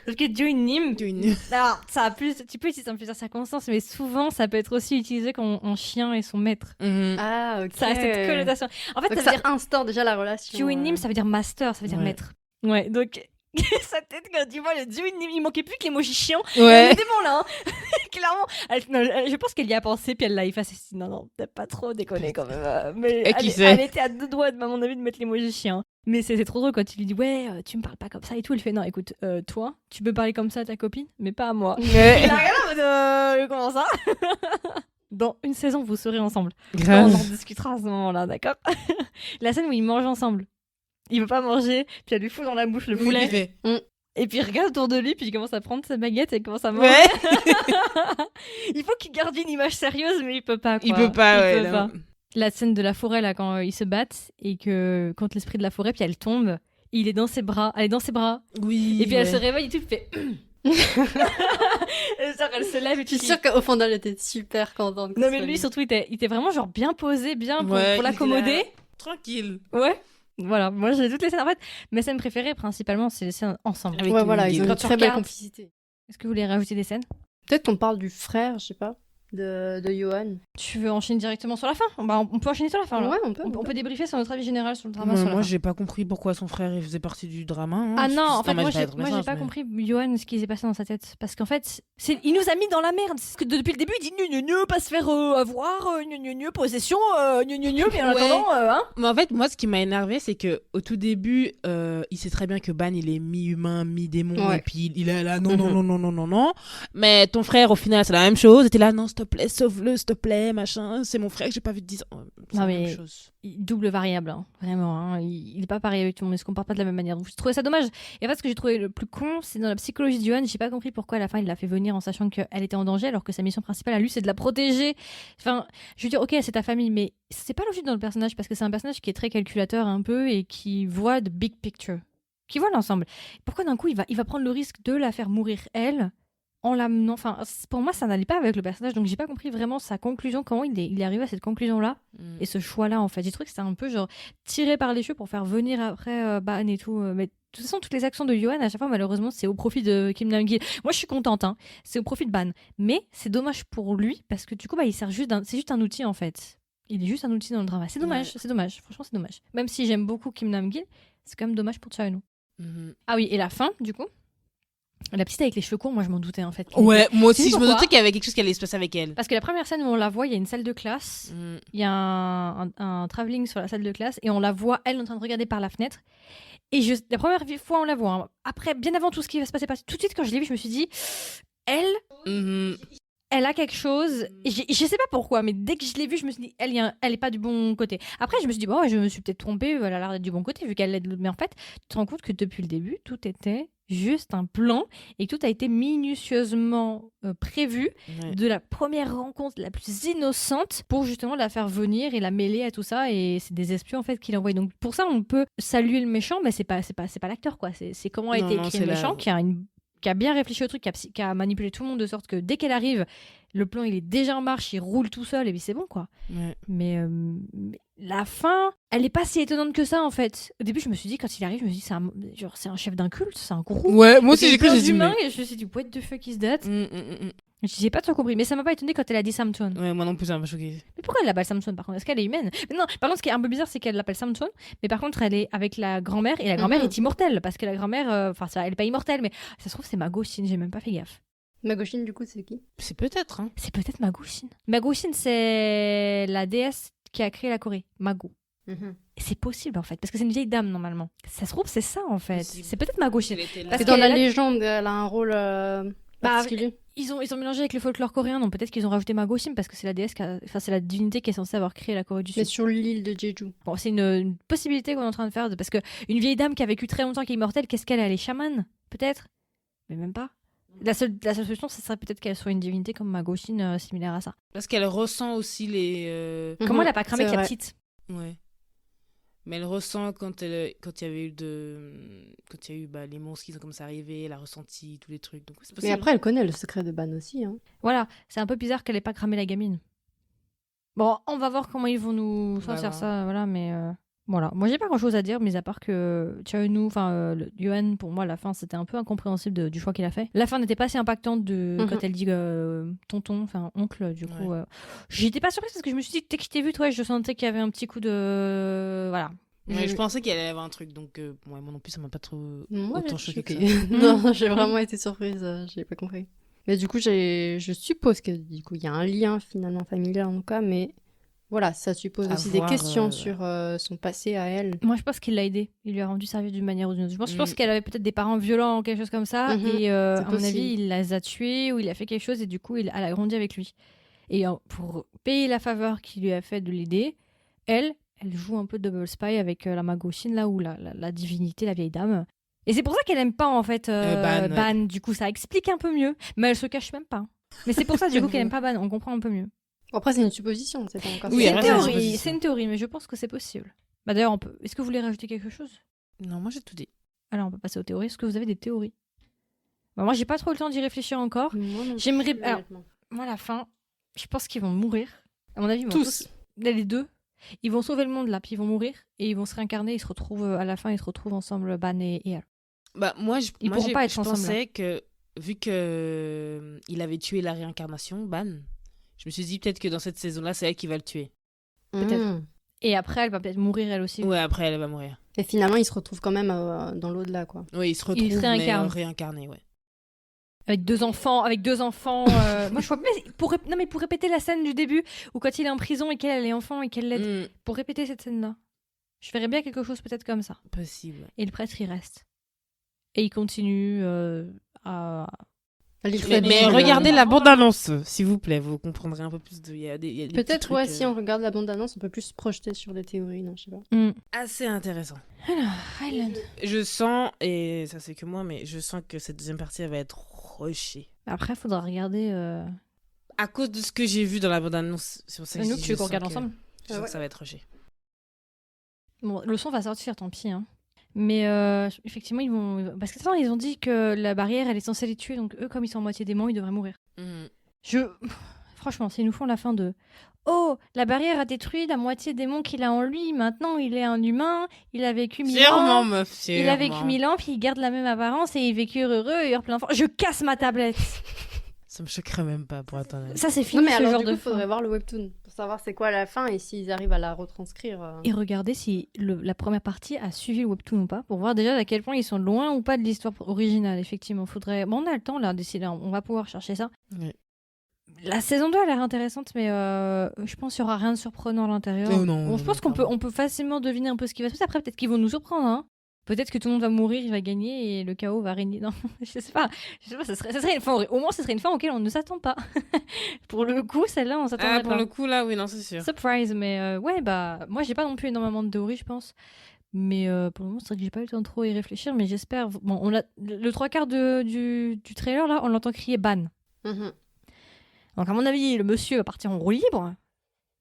Speaker 1: Parce que Twin Nim, alors, ça a plus, tu peux utiliser ça dans plusieurs circonstances, mais souvent ça peut être aussi utilisé quand un chien et son maître.
Speaker 3: Mhm.
Speaker 2: Ah, ok.
Speaker 1: Ça a cette connotation. En fait,
Speaker 2: Donc
Speaker 1: ça
Speaker 2: ça
Speaker 1: veut dire
Speaker 2: instaure déjà la relation.
Speaker 1: Twin Nim, ça veut dire master, ça veut dire
Speaker 3: Ouais.
Speaker 1: maître. Ouais, donc sa tête quand tu vois le Twin Nim, il manquait plus que l'emoji chiant.
Speaker 3: Ouais.
Speaker 1: Elle était bon là, hein. Clairement. Je pense qu'elle y a pensé, puis elle l'a effacé. Non, peut-être pas trop déconner quand même. Mais
Speaker 3: Et qui sait
Speaker 1: elle était à 2 doigts, à mon avis, de mettre l'emoji chien. Mais c'est trop drôle quand il lui dit ouais, tu me parles pas comme ça et tout. Il fait non, écoute, toi, tu peux parler comme ça à ta copine, mais pas à moi. Il a regardé en mode comment ça? Dans une saison, vous serez ensemble.
Speaker 3: Grave.
Speaker 1: On en discutera à ce moment-là, d'accord? La scène où ils mangent ensemble. Il veut pas manger, puis elle lui fout dans la bouche le poulet.
Speaker 3: Il fait.
Speaker 1: Et puis il regarde autour de lui, puis il commence à prendre sa baguette et il commence à manger.
Speaker 3: Ouais.
Speaker 1: Il faut qu'il garde une image sérieuse, mais il peut pas. Quoi.
Speaker 3: Il peut pas, ouais.
Speaker 1: peut
Speaker 3: non.
Speaker 1: pas. La scène de la forêt, là, quand ils se battent et que contre l'esprit de la forêt, puis elle tombe, il est dans ses bras, elle est dans ses bras.
Speaker 3: Oui.
Speaker 1: Et puis elle
Speaker 3: ouais.
Speaker 1: se réveille et tout, il fait. Et genre, elle se lève et
Speaker 2: Je suis
Speaker 1: puis.
Speaker 2: sûre qu'au fond d'elle était super contente. que
Speaker 1: Non,
Speaker 2: ce
Speaker 1: mais
Speaker 2: soit
Speaker 1: lui, surtout, il était vraiment genre bien posé, bien pour
Speaker 3: Ouais, il
Speaker 1: l'accommoder.
Speaker 3: était là. Tranquille.
Speaker 1: Ouais. Voilà, moi j'ai toutes les scènes. En fait, mes scènes préférées, principalement, c'est les scènes ensemble.
Speaker 3: Avec
Speaker 2: Ouais,
Speaker 3: une
Speaker 2: voilà, ils ont
Speaker 3: gueule.
Speaker 2: une
Speaker 1: Quand tu
Speaker 2: très belle
Speaker 1: regardes-
Speaker 2: complicité.
Speaker 1: Est-ce que vous voulez rajouter des scènes?
Speaker 2: Peut-être qu'on parle du frère, je sais pas, de Johan.
Speaker 1: Tu veux enchaîner directement sur la fin? On peut enchaîner sur la fin, là.
Speaker 2: Ouais, on peut.
Speaker 1: On peut débriefer sur notre avis général sur le drama
Speaker 3: Ouais,
Speaker 1: sur la
Speaker 3: moi,
Speaker 1: fin.
Speaker 3: j'ai pas compris pourquoi son frère il faisait partie du drama. hein.
Speaker 1: Ah non, en fait, moi
Speaker 3: je vais
Speaker 1: j'ai
Speaker 3: être
Speaker 1: moi, j'ai
Speaker 3: message,
Speaker 1: pas
Speaker 3: mais-
Speaker 1: compris, Johan, ce qui s'est passé dans sa tête. Parce qu'en fait, il nous a mis dans la merde. C'est ce que depuis le début, il dit pas se faire avoir, possession, puis en
Speaker 3: Ouais.
Speaker 1: attendant, hein.
Speaker 3: Mais en fait, moi, ce qui m'a énervé, c'est que au tout début, il sait très bien que Ban, il est mi-humain, mi-démon,
Speaker 2: Ouais.
Speaker 3: et puis il est là, non. Mais ton frère, au final, c'est la même chose. Il était là, non, s'il te plaît, sauve-le, s'il te plaît, machin. C'est mon frère que j'ai pas vu de 10 ans. C'est
Speaker 1: Non,
Speaker 3: la
Speaker 1: mais-
Speaker 3: même chose.
Speaker 1: Double variable, hein, vraiment. Hein. Il est pas pareil avec tout le monde, il se comporte pas de la même manière. Donc j'ai trouvé ça dommage. Et en fait, ce que j'ai trouvé le plus con, c'est dans la psychologie de Johan. J'ai pas compris pourquoi à la fin il l'a fait venir en sachant qu'elle était en danger, alors que sa mission principale à lui, c'est de la protéger. Enfin, je veux dire, ok, c'est ta famille, mais c'est pas logique dans le personnage parce que c'est un personnage qui est très calculateur un peu et qui voit the big picture, qui voit l'ensemble. Pourquoi d'un coup il va prendre le risque de la faire mourir elle? En l'amenant, enfin, pour moi, ça n'allait pas avec le personnage, donc j'ai pas compris vraiment sa conclusion, comment il est arrivé à cette conclusion-là et ce choix-là, en fait. J'ai trouvé que c'était un peu genre tiré par les cheveux pour faire venir après Ban et tout. Mais de toute façon, toutes les actions de Johan, à chaque fois, malheureusement, c'est au profit de Kim Nam-gil. Moi, je suis contente, hein. C'est au profit de Ban. Mais c'est dommage pour lui, parce que du coup, il sert c'est juste un outil, en fait. Il est juste un outil dans le drama. C'est dommage, c'est dommage. Franchement, c'est dommage. Même si j'aime beaucoup Kim Nam-gil, c'est quand même dommage pour Chaeun.
Speaker 3: Mhm.
Speaker 1: Ah oui, et la fin, du coup. La petite avec les cheveux courts, moi je m'en doutais en fait.
Speaker 3: Ouais, moi aussi,
Speaker 1: Tu sais
Speaker 3: je me
Speaker 1: pourquoi
Speaker 3: doutais qu'il y avait quelque chose qui allait se passer avec elle.
Speaker 1: Parce que la première scène où on la voit, il y a une salle de classe,
Speaker 3: Mhm.
Speaker 1: il y a un travelling sur la salle de classe et on la voit, elle, en train de regarder par la fenêtre. Et la première fois, on la voit. Hein. Après, bien avant tout ce qui va se passer, tout de suite, quand je l'ai vue, je me suis dit, elle,
Speaker 3: Mhm.
Speaker 1: elle a quelque chose. Et je sais pas pourquoi, mais dès que je l'ai vue, je me suis dit, elle est pas du bon côté. Après, je me suis dit, bon, ouais, je me suis peut-être trompée, elle a l'air d'être du bon côté, vu qu'elle l'aide. Mais en fait, tu te rends compte que depuis le début, tout était juste un plan et que tout a été minutieusement prévu
Speaker 3: Ouais.
Speaker 1: de la première rencontre la plus innocente pour justement la faire venir et la mêler à tout ça. Et c'est des espions en fait qui l'envoient. Donc pour ça, on peut saluer le méchant, mais c'est pas l'acteur quoi. C'est comment a
Speaker 3: Non,
Speaker 1: été
Speaker 3: non,
Speaker 1: écrit
Speaker 3: c'est
Speaker 1: le
Speaker 3: la-
Speaker 1: méchant qui a bien réfléchi au truc, qui a manipulé tout le monde de sorte que dès qu'elle arrive, le plan il est déjà en marche, il roule tout seul et puis c'est bon quoi.
Speaker 3: Ouais.
Speaker 1: Mais la fin, elle est pas si étonnante que ça en fait. Au début, je me suis dit quand il arrive, je me suis dit c'est un chef d'un culte, c'est un gourou.
Speaker 3: Ouais, moi aussi,
Speaker 1: C'était
Speaker 3: j'ai cru,
Speaker 1: plein
Speaker 3: j'ai dit,
Speaker 1: d'humains
Speaker 3: mais-
Speaker 1: et je me suis dit what the fuck is that?
Speaker 3: Mhm.
Speaker 1: J'ai pas trop compris, mais ça m'a pas étonné quand elle a dit Samson.
Speaker 3: Ouais, moi non plus, ça m'a choqué.
Speaker 1: Mais pourquoi elle l'appelle Samson par contre? Est-ce qu'elle est humaine? Mais non, par contre, ce qui est un peu bizarre, c'est qu'elle l'appelle Samson, mais par contre, elle est avec la grand-mère et la grand-mère
Speaker 2: Mhm.
Speaker 1: est immortelle parce que la grand-mère, enfin, elle est pas immortelle, mais ça se trouve, c'est Magoshin, j'ai même pas fait gaffe.
Speaker 2: Magoshin, du coup, c'est qui?
Speaker 3: C'est peut-être, hein.
Speaker 1: C'est peut-être Magoshin. Magoshin, c'est la déesse qui a créé la Corée, Mago. Et c'est possible en fait, parce que c'est une vieille dame normalement. Ça se trouve, c'est ça en fait.
Speaker 3: Possible.
Speaker 1: C'est peut-être Magoshin.
Speaker 3: Elle était là.
Speaker 1: Parce
Speaker 2: C'est dans
Speaker 1: qu'elle
Speaker 2: la
Speaker 1: est là-
Speaker 2: légende, elle a un rôle particulier.
Speaker 1: Ils ont mélangé avec le folklore coréen, donc peut-être qu'ils ont rajouté Magoshin parce que c'est la déesse, enfin c'est la divinité qui est censée avoir créé la Corée du
Speaker 2: Mais
Speaker 1: Sud.
Speaker 2: sur l'île de Jeju.
Speaker 1: Bon, c'est une possibilité qu'on est en train de faire, parce que une vieille dame qui a vécu très longtemps, qui est immortelle, qu'est-ce qu'elle est? Elle est chamane, peut-être? Mais même pas. La seule solution, ce serait peut-être qu'elle soit une divinité comme Magoshin, similaire à ça.
Speaker 3: Parce qu'elle ressent aussi les.
Speaker 1: Comment elle a pas cramé
Speaker 2: c'est
Speaker 1: qu'elle est
Speaker 2: vrai.
Speaker 1: petite?
Speaker 3: Ouais. Mais elle ressent quand il y avait eu quand il y a eu les monstres qui sont commencé à arriver, elle a ressenti tous les trucs. Donc c'est
Speaker 2: Mais
Speaker 3: possible.
Speaker 2: après, elle connaît le secret de Ban aussi. Hein.
Speaker 1: Voilà, c'est un peu bizarre qu'elle ait pas cramé la gamine. Bon, on va voir comment ils vont nous
Speaker 3: On va
Speaker 1: sortir
Speaker 3: voir.
Speaker 1: ça, voilà, mais voilà. Moi, j'ai pas grand chose à dire, mais à part que Chaeun-woo, enfin, Yohan, pour moi, la fin, c'était un peu incompréhensible du choix qu'il a fait. La fin n'était pas si impactante quand elle dit tonton, enfin oncle, du coup. J'étais pas surprise parce que je me suis dit, dès que je t'ai vu, toi, je sentais qu'il y avait un petit coup de. Voilà.
Speaker 3: Ouais, je pensais qu'elle allait avoir un truc, donc ouais, moi non plus, ça m'a pas trop
Speaker 2: Moi,
Speaker 3: autant
Speaker 2: j'ai
Speaker 3: choqué que
Speaker 2: choqué.
Speaker 3: ça.
Speaker 2: Non, j'ai vraiment été surprise. J'ai pas compris. Mais du coup, je suppose que du coup, il y a un lien finalement familial en tout cas, mais voilà, ça suppose
Speaker 3: À
Speaker 2: aussi des
Speaker 3: voir,
Speaker 2: questions sur son passé à elle.
Speaker 1: Moi, je pense qu'il l'a aidé. Il lui a rendu service d'une manière ou d'une autre. Je pense
Speaker 3: Mm.
Speaker 1: qu'elle avait peut-être des parents violents ou quelque chose comme ça.
Speaker 2: Mhm,
Speaker 1: Et
Speaker 2: c'est
Speaker 1: à mon avis,
Speaker 2: possible.
Speaker 1: il les a tués ou il a fait quelque chose. Et du coup, elle a grandi avec lui. Et pour payer la faveur qu'il lui a fait de l'aider, elle joue un peu Double Spy avec la Magosine, là, ou la divinité, la vieille dame. Et c'est pour ça qu'elle aime pas, en fait,
Speaker 3: Ban, ouais.
Speaker 1: Ban. Du coup, ça explique un peu mieux. Mais elle se cache même pas. Mais c'est pour ça, du coup, qu'elle aime pas Ban. On comprend un peu mieux.
Speaker 2: Après, c'est une supposition, c'est pas encore
Speaker 3: Oui,
Speaker 1: C'est
Speaker 3: après,
Speaker 1: une
Speaker 3: c'est une
Speaker 1: théorie,
Speaker 3: supposition.
Speaker 1: c'est une théorie, mais je pense que c'est possible. Bah d'ailleurs, on peut. Est-ce que vous voulez rajouter quelque chose?
Speaker 3: Non, moi j'ai tout dit.
Speaker 1: Alors, on peut passer aux théories. Est-ce que vous avez des théories? Bah, moi, j'ai pas trop le temps d'y réfléchir encore.
Speaker 2: Moi non
Speaker 1: J'aimerais-
Speaker 2: plus,
Speaker 1: alors,
Speaker 2: honnêtement.
Speaker 1: Moi, à la fin, je pense qu'ils vont mourir. À mon avis, ils vont
Speaker 2: Tous.
Speaker 1: les deux. Ils vont sauver le monde là, puis ils vont mourir et ils vont se réincarner. Ils se retrouvent à la fin, ils se retrouvent ensemble, Ban et elle.
Speaker 3: Bah, moi, je,
Speaker 1: Ils
Speaker 3: moi,
Speaker 1: pourront
Speaker 3: j'ai-
Speaker 1: pas être
Speaker 3: je
Speaker 1: ensemble,
Speaker 3: pensais que, vu que il avait tué la réincarnation, Ban, je me suis dit peut-être que dans cette saison-là, c'est elle qui va le tuer.
Speaker 1: Peut-être.
Speaker 2: Mhm.
Speaker 1: Et après, elle va peut-être mourir elle aussi.
Speaker 3: Ouais, après, elle va mourir.
Speaker 2: Et finalement, il se retrouve quand même dans l'au-delà, quoi.
Speaker 3: Oui, il se retrouve,
Speaker 1: se
Speaker 3: mais
Speaker 1: réincarne.
Speaker 3: réincarné, ouais.
Speaker 1: Avec deux enfants. Moi, je vois. Mais pour répéter la scène du début où quand il est en prison et qu'elle est enfant et qu'elle l'aide.
Speaker 3: Mm,
Speaker 1: Pour répéter cette scène-là. Je ferais bien quelque chose peut-être comme ça.
Speaker 3: possible.
Speaker 1: Et le prêtre, il reste. Et il continue à...
Speaker 3: Mais regardez la bande-annonce, s'il vous plaît, vous comprendrez un peu plus de. Il y a des petits
Speaker 2: Peut-être,
Speaker 3: trucs,
Speaker 2: ouais, si on regarde la bande-annonce, on peut plus se projeter sur des théories, non, je sais pas.
Speaker 3: assez intéressant.
Speaker 1: Alors, Highland.
Speaker 3: Je sens, et ça c'est que moi, mais je sens que cette deuxième partie, elle va être rushée.
Speaker 1: Après, il faudra regarder...
Speaker 3: À cause de ce que j'ai vu dans la bande-annonce, c'est pour ça que je
Speaker 1: Nous,
Speaker 3: dis,
Speaker 1: tu
Speaker 3: je
Speaker 1: veux qu'on
Speaker 3: sens
Speaker 1: regarde
Speaker 3: que-
Speaker 1: ensemble?
Speaker 3: Je sens
Speaker 2: Ouais.
Speaker 3: que ça va être rushé.
Speaker 1: Bon, le son va sortir, tant pis. Hein. Mais effectivement, ils vont... Parce que ils ont dit que la barrière, elle est censée les tuer. Donc eux, comme ils sont à moitié démons, ils devraient mourir. Franchement, s'ils nous font la fin de... Oh, la barrière a détruit la moitié démon qu'il a en lui. Maintenant, il est un humain. Il a vécu 1000
Speaker 3: Sûrement,
Speaker 1: ans.
Speaker 3: meuf, sûrement.
Speaker 1: Il a vécu 1000 ans, puis il garde la même apparence et il vécu heureux et eurent plein d'enfants. Je casse ma tablette.
Speaker 3: Ça me choquerait même pas, pour être honnête.
Speaker 1: Ça, c'est
Speaker 2: Non,
Speaker 1: fini,
Speaker 2: mais
Speaker 1: ce
Speaker 2: alors,
Speaker 1: genre
Speaker 2: du coup,
Speaker 1: de
Speaker 2: faudrait
Speaker 1: fin.
Speaker 2: voir le webtoon pour savoir c'est quoi la fin et s'ils arrivent à la retranscrire.
Speaker 1: Et regardez si la première partie a suivi le webtoon ou pas, pour voir déjà à quel point ils sont loin ou pas de l'histoire originale. Effectivement, faudrait... Bon, on a le temps, là, d'ici là, on va pouvoir chercher ça.
Speaker 3: Ouais.
Speaker 1: La saison 2 a l'air intéressante, mais je pense qu'il n'y aura rien de surprenant à l'intérieur.
Speaker 3: Oh non,
Speaker 1: Bon, je pense qu'on peut, on peut facilement deviner un peu ce qui va se passer. Après, peut-être qu'ils vont nous surprendre. Hein. Peut-être que tout le monde va mourir, il va gagner et le chaos va régner. Non, je sais pas. Ça serait une fin, au moins, ce serait une fin auquel on ne s'attend pas. Pour le coup, celle-là, on s'attendrait
Speaker 3: Ah,
Speaker 1: pas.
Speaker 3: pour le coup, là, oui, non, c'est sûr.
Speaker 1: Surprise, mais ouais, bah, moi, j'ai pas non plus énormément de théories, je pense. Mais pour le moment, c'est vrai que j'ai pas eu le temps de trop y réfléchir, mais j'espère. Bon, on a le trois quarts du trailer, là, on l'entend crier ban.
Speaker 2: Mhm.
Speaker 1: Donc, à mon avis, le monsieur va partir en roue libre.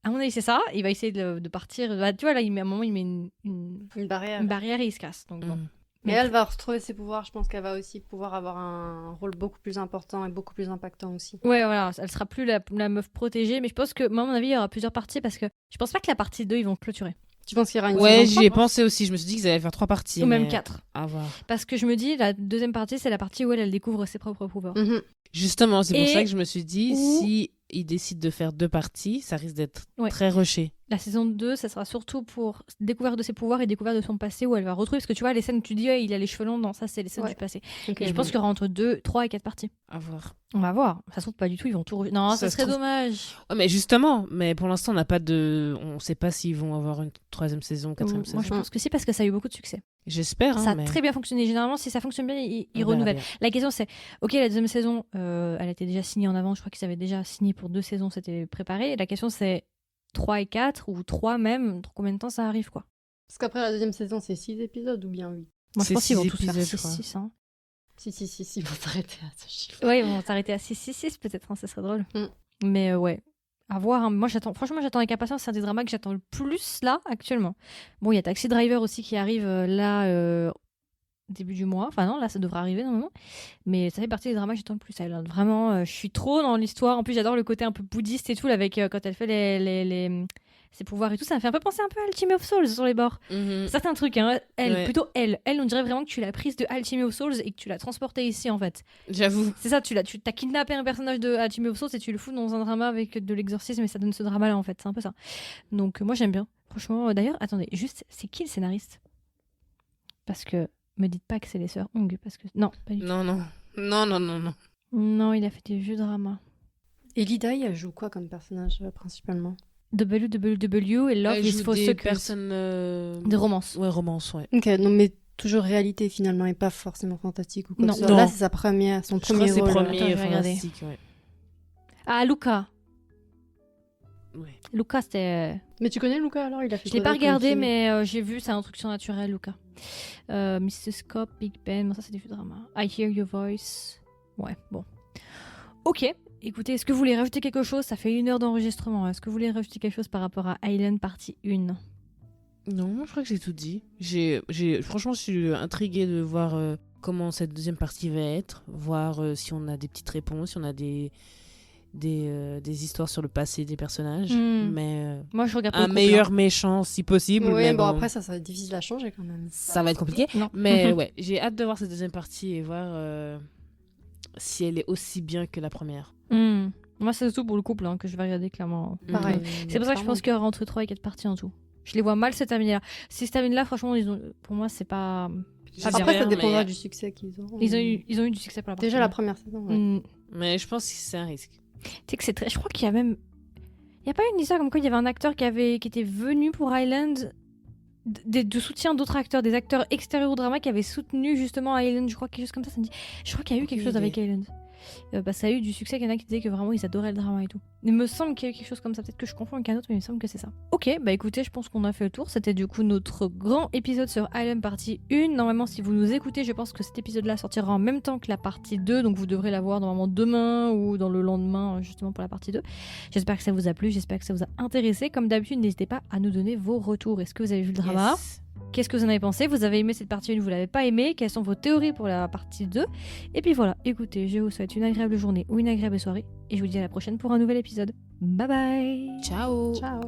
Speaker 1: À mon avis, c'est ça. Il va essayer de partir. Bah, tu vois, là, à un moment, il met une
Speaker 2: Une barrière.
Speaker 1: barrière et il se casse. Donc, bon.
Speaker 3: Mm.
Speaker 2: Mais elle va retrouver ses pouvoirs. Je pense qu'elle va aussi pouvoir avoir un rôle beaucoup plus important et beaucoup plus impactant aussi.
Speaker 1: Ouais, voilà. Elle sera plus la meuf protégée. Mais je pense que, moi, à mon avis, il y aura plusieurs parties parce que je pense pas que la partie 2, ils vont clôturer.
Speaker 2: Tu penses qu'il y aura une
Speaker 3: Ouais,
Speaker 2: saison
Speaker 3: j'y ai
Speaker 2: 3?
Speaker 3: pensé aussi. Je me suis dit qu'ils allaient faire 3 parties.
Speaker 1: Ou même
Speaker 3: mais
Speaker 1: 4.
Speaker 3: À voir.
Speaker 1: Parce que je me dis, la deuxième partie, c'est la partie où elle découvre ses propres pouvoirs.
Speaker 2: Mhm.
Speaker 3: Justement, c'est pour
Speaker 1: Et
Speaker 3: ça que je me suis dit,
Speaker 1: où-
Speaker 3: si ils décident de faire 2 parties, ça risque d'être
Speaker 1: Ouais.
Speaker 3: très rushé.
Speaker 1: La saison 2, ça sera surtout pour découverte de ses pouvoirs et découverte de son passé où elle va retrouver. Parce que tu vois, les scènes où tu dis, ouais, il a les cheveux longs, non, ça, c'est les scènes
Speaker 2: Ouais.
Speaker 1: du passé.
Speaker 2: Ok.
Speaker 1: Et je pense qu'il y aura entre 2, 3 et 4 parties.
Speaker 3: À voir.
Speaker 1: On va voir. Ça se trouve pas du tout, ils vont tout. Non, ça
Speaker 3: Ça se
Speaker 1: serait
Speaker 3: trouve-
Speaker 1: dommage.
Speaker 3: Ouais, mais justement, mais pour l'instant, on n'a pas de. On sait pas s'ils vont avoir une 3e saison, 4e
Speaker 1: Moi, je
Speaker 3: saison.
Speaker 1: pense que si, parce que ça a eu beaucoup de succès.
Speaker 3: J'espère.
Speaker 1: Ça
Speaker 3: hein,
Speaker 1: a
Speaker 3: mais
Speaker 1: très bien fonctionné. Généralement, si ça fonctionne bien, ils
Speaker 3: on verra
Speaker 1: renouvellent.
Speaker 3: bien.
Speaker 1: La question, c'est ok, la deuxième saison, elle était déjà signée en avant. Je crois qu'ils avaient déjà signé pour 2 saisons, c'était préparé. La question, c'est 3 et 4, ou 3 même. Dans combien de temps ça arrive, quoi.
Speaker 2: Parce qu'après la deuxième saison, c'est 6 épisodes ou bien 8?
Speaker 1: Moi, je
Speaker 3: C'est
Speaker 1: pense qu'ils vont
Speaker 3: 6
Speaker 1: tous faire
Speaker 3: épisodes, je crois.
Speaker 1: 6, hein.
Speaker 2: Si, ils vont s'arrêter à ce chiffre.
Speaker 1: Ouais, ils vont s'arrêter à 6, peut-être, hein, ça serait drôle.
Speaker 2: Mm.
Speaker 1: Mais ouais, à voir. Hein. Moi, franchement, j'attends avec impatience. C'est un des dramas que j'attends le plus là, actuellement. Bon, il y a Taxi Driver aussi qui arrive là, début du mois. Enfin, non, là, ça devrait arriver normalement. Mais ça fait partie des dramas que j'attends le plus. Elle, vraiment, je suis trop dans l'histoire. En plus, j'adore le côté un peu bouddhiste et tout, là, avec quand elle fait ses pouvoirs et tout. Ça me fait un peu penser un peu à Alchemy of Souls sur les bords.
Speaker 3: Mhm.
Speaker 1: Certains trucs, hein.
Speaker 3: Ouais.
Speaker 1: Plutôt elle, on dirait vraiment que tu l'as prise de Alchemy of Souls et que tu l'as transportée ici, en fait.
Speaker 3: J'avoue.
Speaker 1: C'est ça, tu t'as kidnappé un personnage de Alchemy of Souls et tu le fous dans un drama avec de l'exorcisme et ça donne ce drama-là, en fait. C'est un peu ça. Donc, moi, j'aime bien. Franchement, d'ailleurs, attendez, juste, c'est qui le scénariste? Parce que, me dites pas que c'est les sœurs Hong, parce que... Non, pas du tout.
Speaker 3: Non, non. Non.
Speaker 1: Non, il a fait des vieux dramas.
Speaker 2: Et Lidai, elle joue quoi comme personnage principalement?
Speaker 1: WWW et Love
Speaker 3: Elle
Speaker 1: is
Speaker 3: joue
Speaker 1: for
Speaker 3: des
Speaker 1: Suckers.
Speaker 3: personnes...
Speaker 1: De romance.
Speaker 3: Ouais, romance, ouais.
Speaker 2: Ok, non, mais toujours réalité finalement et pas forcément fantastique ou quoi
Speaker 1: Non.
Speaker 2: que ce soit.
Speaker 3: Non.
Speaker 2: Là, c'est son
Speaker 3: Je crois
Speaker 2: premier
Speaker 3: que c'est
Speaker 2: rôle.
Speaker 1: Attends, je
Speaker 3: premier
Speaker 1: vais regarder.
Speaker 3: fantastique, ouais.
Speaker 1: Ah, Luca.
Speaker 3: Ouais.
Speaker 1: Luca, c'était...
Speaker 2: Mais tu connais Luca alors? Il a fait
Speaker 1: Je l'ai
Speaker 2: quoi
Speaker 1: pas
Speaker 2: d'autre comme
Speaker 1: regardé,
Speaker 2: film
Speaker 1: mais j'ai vu, c'est un truc surnaturel, Luca. Mrs. Scott, Big Ben, bon, ça c'est du drama. I Hear Your Voice. Ouais, bon. Ok, écoutez, est-ce que vous voulez rajouter quelque chose? Ça fait 1 heure d'enregistrement. Est-ce que vous voulez rajouter quelque chose par rapport à Island partie 1?
Speaker 3: Non, je crois que j'ai tout dit. Franchement, je suis intriguée de voir comment cette deuxième partie va être, voir si on a des petites réponses, si on a des histoires sur le passé des personnages. Mais
Speaker 1: Moi, je regarde pas
Speaker 3: un
Speaker 1: le couple,
Speaker 3: meilleur méchant si possible.
Speaker 2: Oui,
Speaker 3: mais
Speaker 2: bon,
Speaker 3: bon,
Speaker 2: après, ça serait difficile à changer quand même.
Speaker 3: ça va être compliqué.
Speaker 1: Non.
Speaker 3: Mais ouais, j'ai hâte de voir cette deuxième partie et voir si elle est aussi bien que la première.
Speaker 1: Moi, c'est surtout pour le couple que je vais regarder clairement.
Speaker 2: Pareil.
Speaker 1: C'est pour ça que je pense qu'il y aura entre 3 et 4 parties en tout. Je les vois mal cette terminer là. Si cette termine là, franchement, pour moi, c'est pas.
Speaker 3: J'espère,
Speaker 2: Après, ça
Speaker 3: mais-
Speaker 2: dépendra du succès qu'ils auront.
Speaker 1: Ils ont eu du succès pour la partie.
Speaker 2: Déjà la première saison. Ouais.
Speaker 3: Mais je pense que c'est un risque.
Speaker 1: Tu sais que c'est très. Je crois qu'il y a même. Il y a pas une histoire comme quoi il y avait un acteur qui était venu pour Island de soutien d'autres acteurs, des acteurs extérieurs au drama qui avaient soutenu justement Island. Je crois quelque chose comme ça me dit. Je crois qu'il y a eu quelque chose
Speaker 3: Aucune
Speaker 1: avec Island. Ça a eu du succès, il y en a qui disaient que vraiment ils adoraient le drama et tout. Il me semble qu'il y a eu quelque chose comme ça, peut-être que je confonds avec un autre, mais il me semble que c'est ça. Ok, bah écoutez, je pense qu'on a fait le tour. C'était du coup notre grand épisode sur Island partie 1. Normalement, si vous nous écoutez, je pense que cet épisode-là sortira en même temps que la partie 2, donc vous devrez la voir normalement demain ou dans le lendemain, justement pour la partie 2. J'espère que ça vous a plu, j'espère que ça vous a intéressé. Comme d'habitude, n'hésitez pas à nous donner vos retours. Est-ce que vous avez vu le drama?
Speaker 3: Yes.
Speaker 1: Qu'est-ce que vous en avez pensé? Vous avez aimé cette partie 1, vous l'avez pas aimé? Quelles sont vos théories pour la partie 2? Et puis voilà, écoutez, je vous souhaite une agréable journée ou une agréable soirée et je vous dis à la prochaine pour un nouvel épisode. Bye bye!
Speaker 3: Ciao.
Speaker 2: Ciao.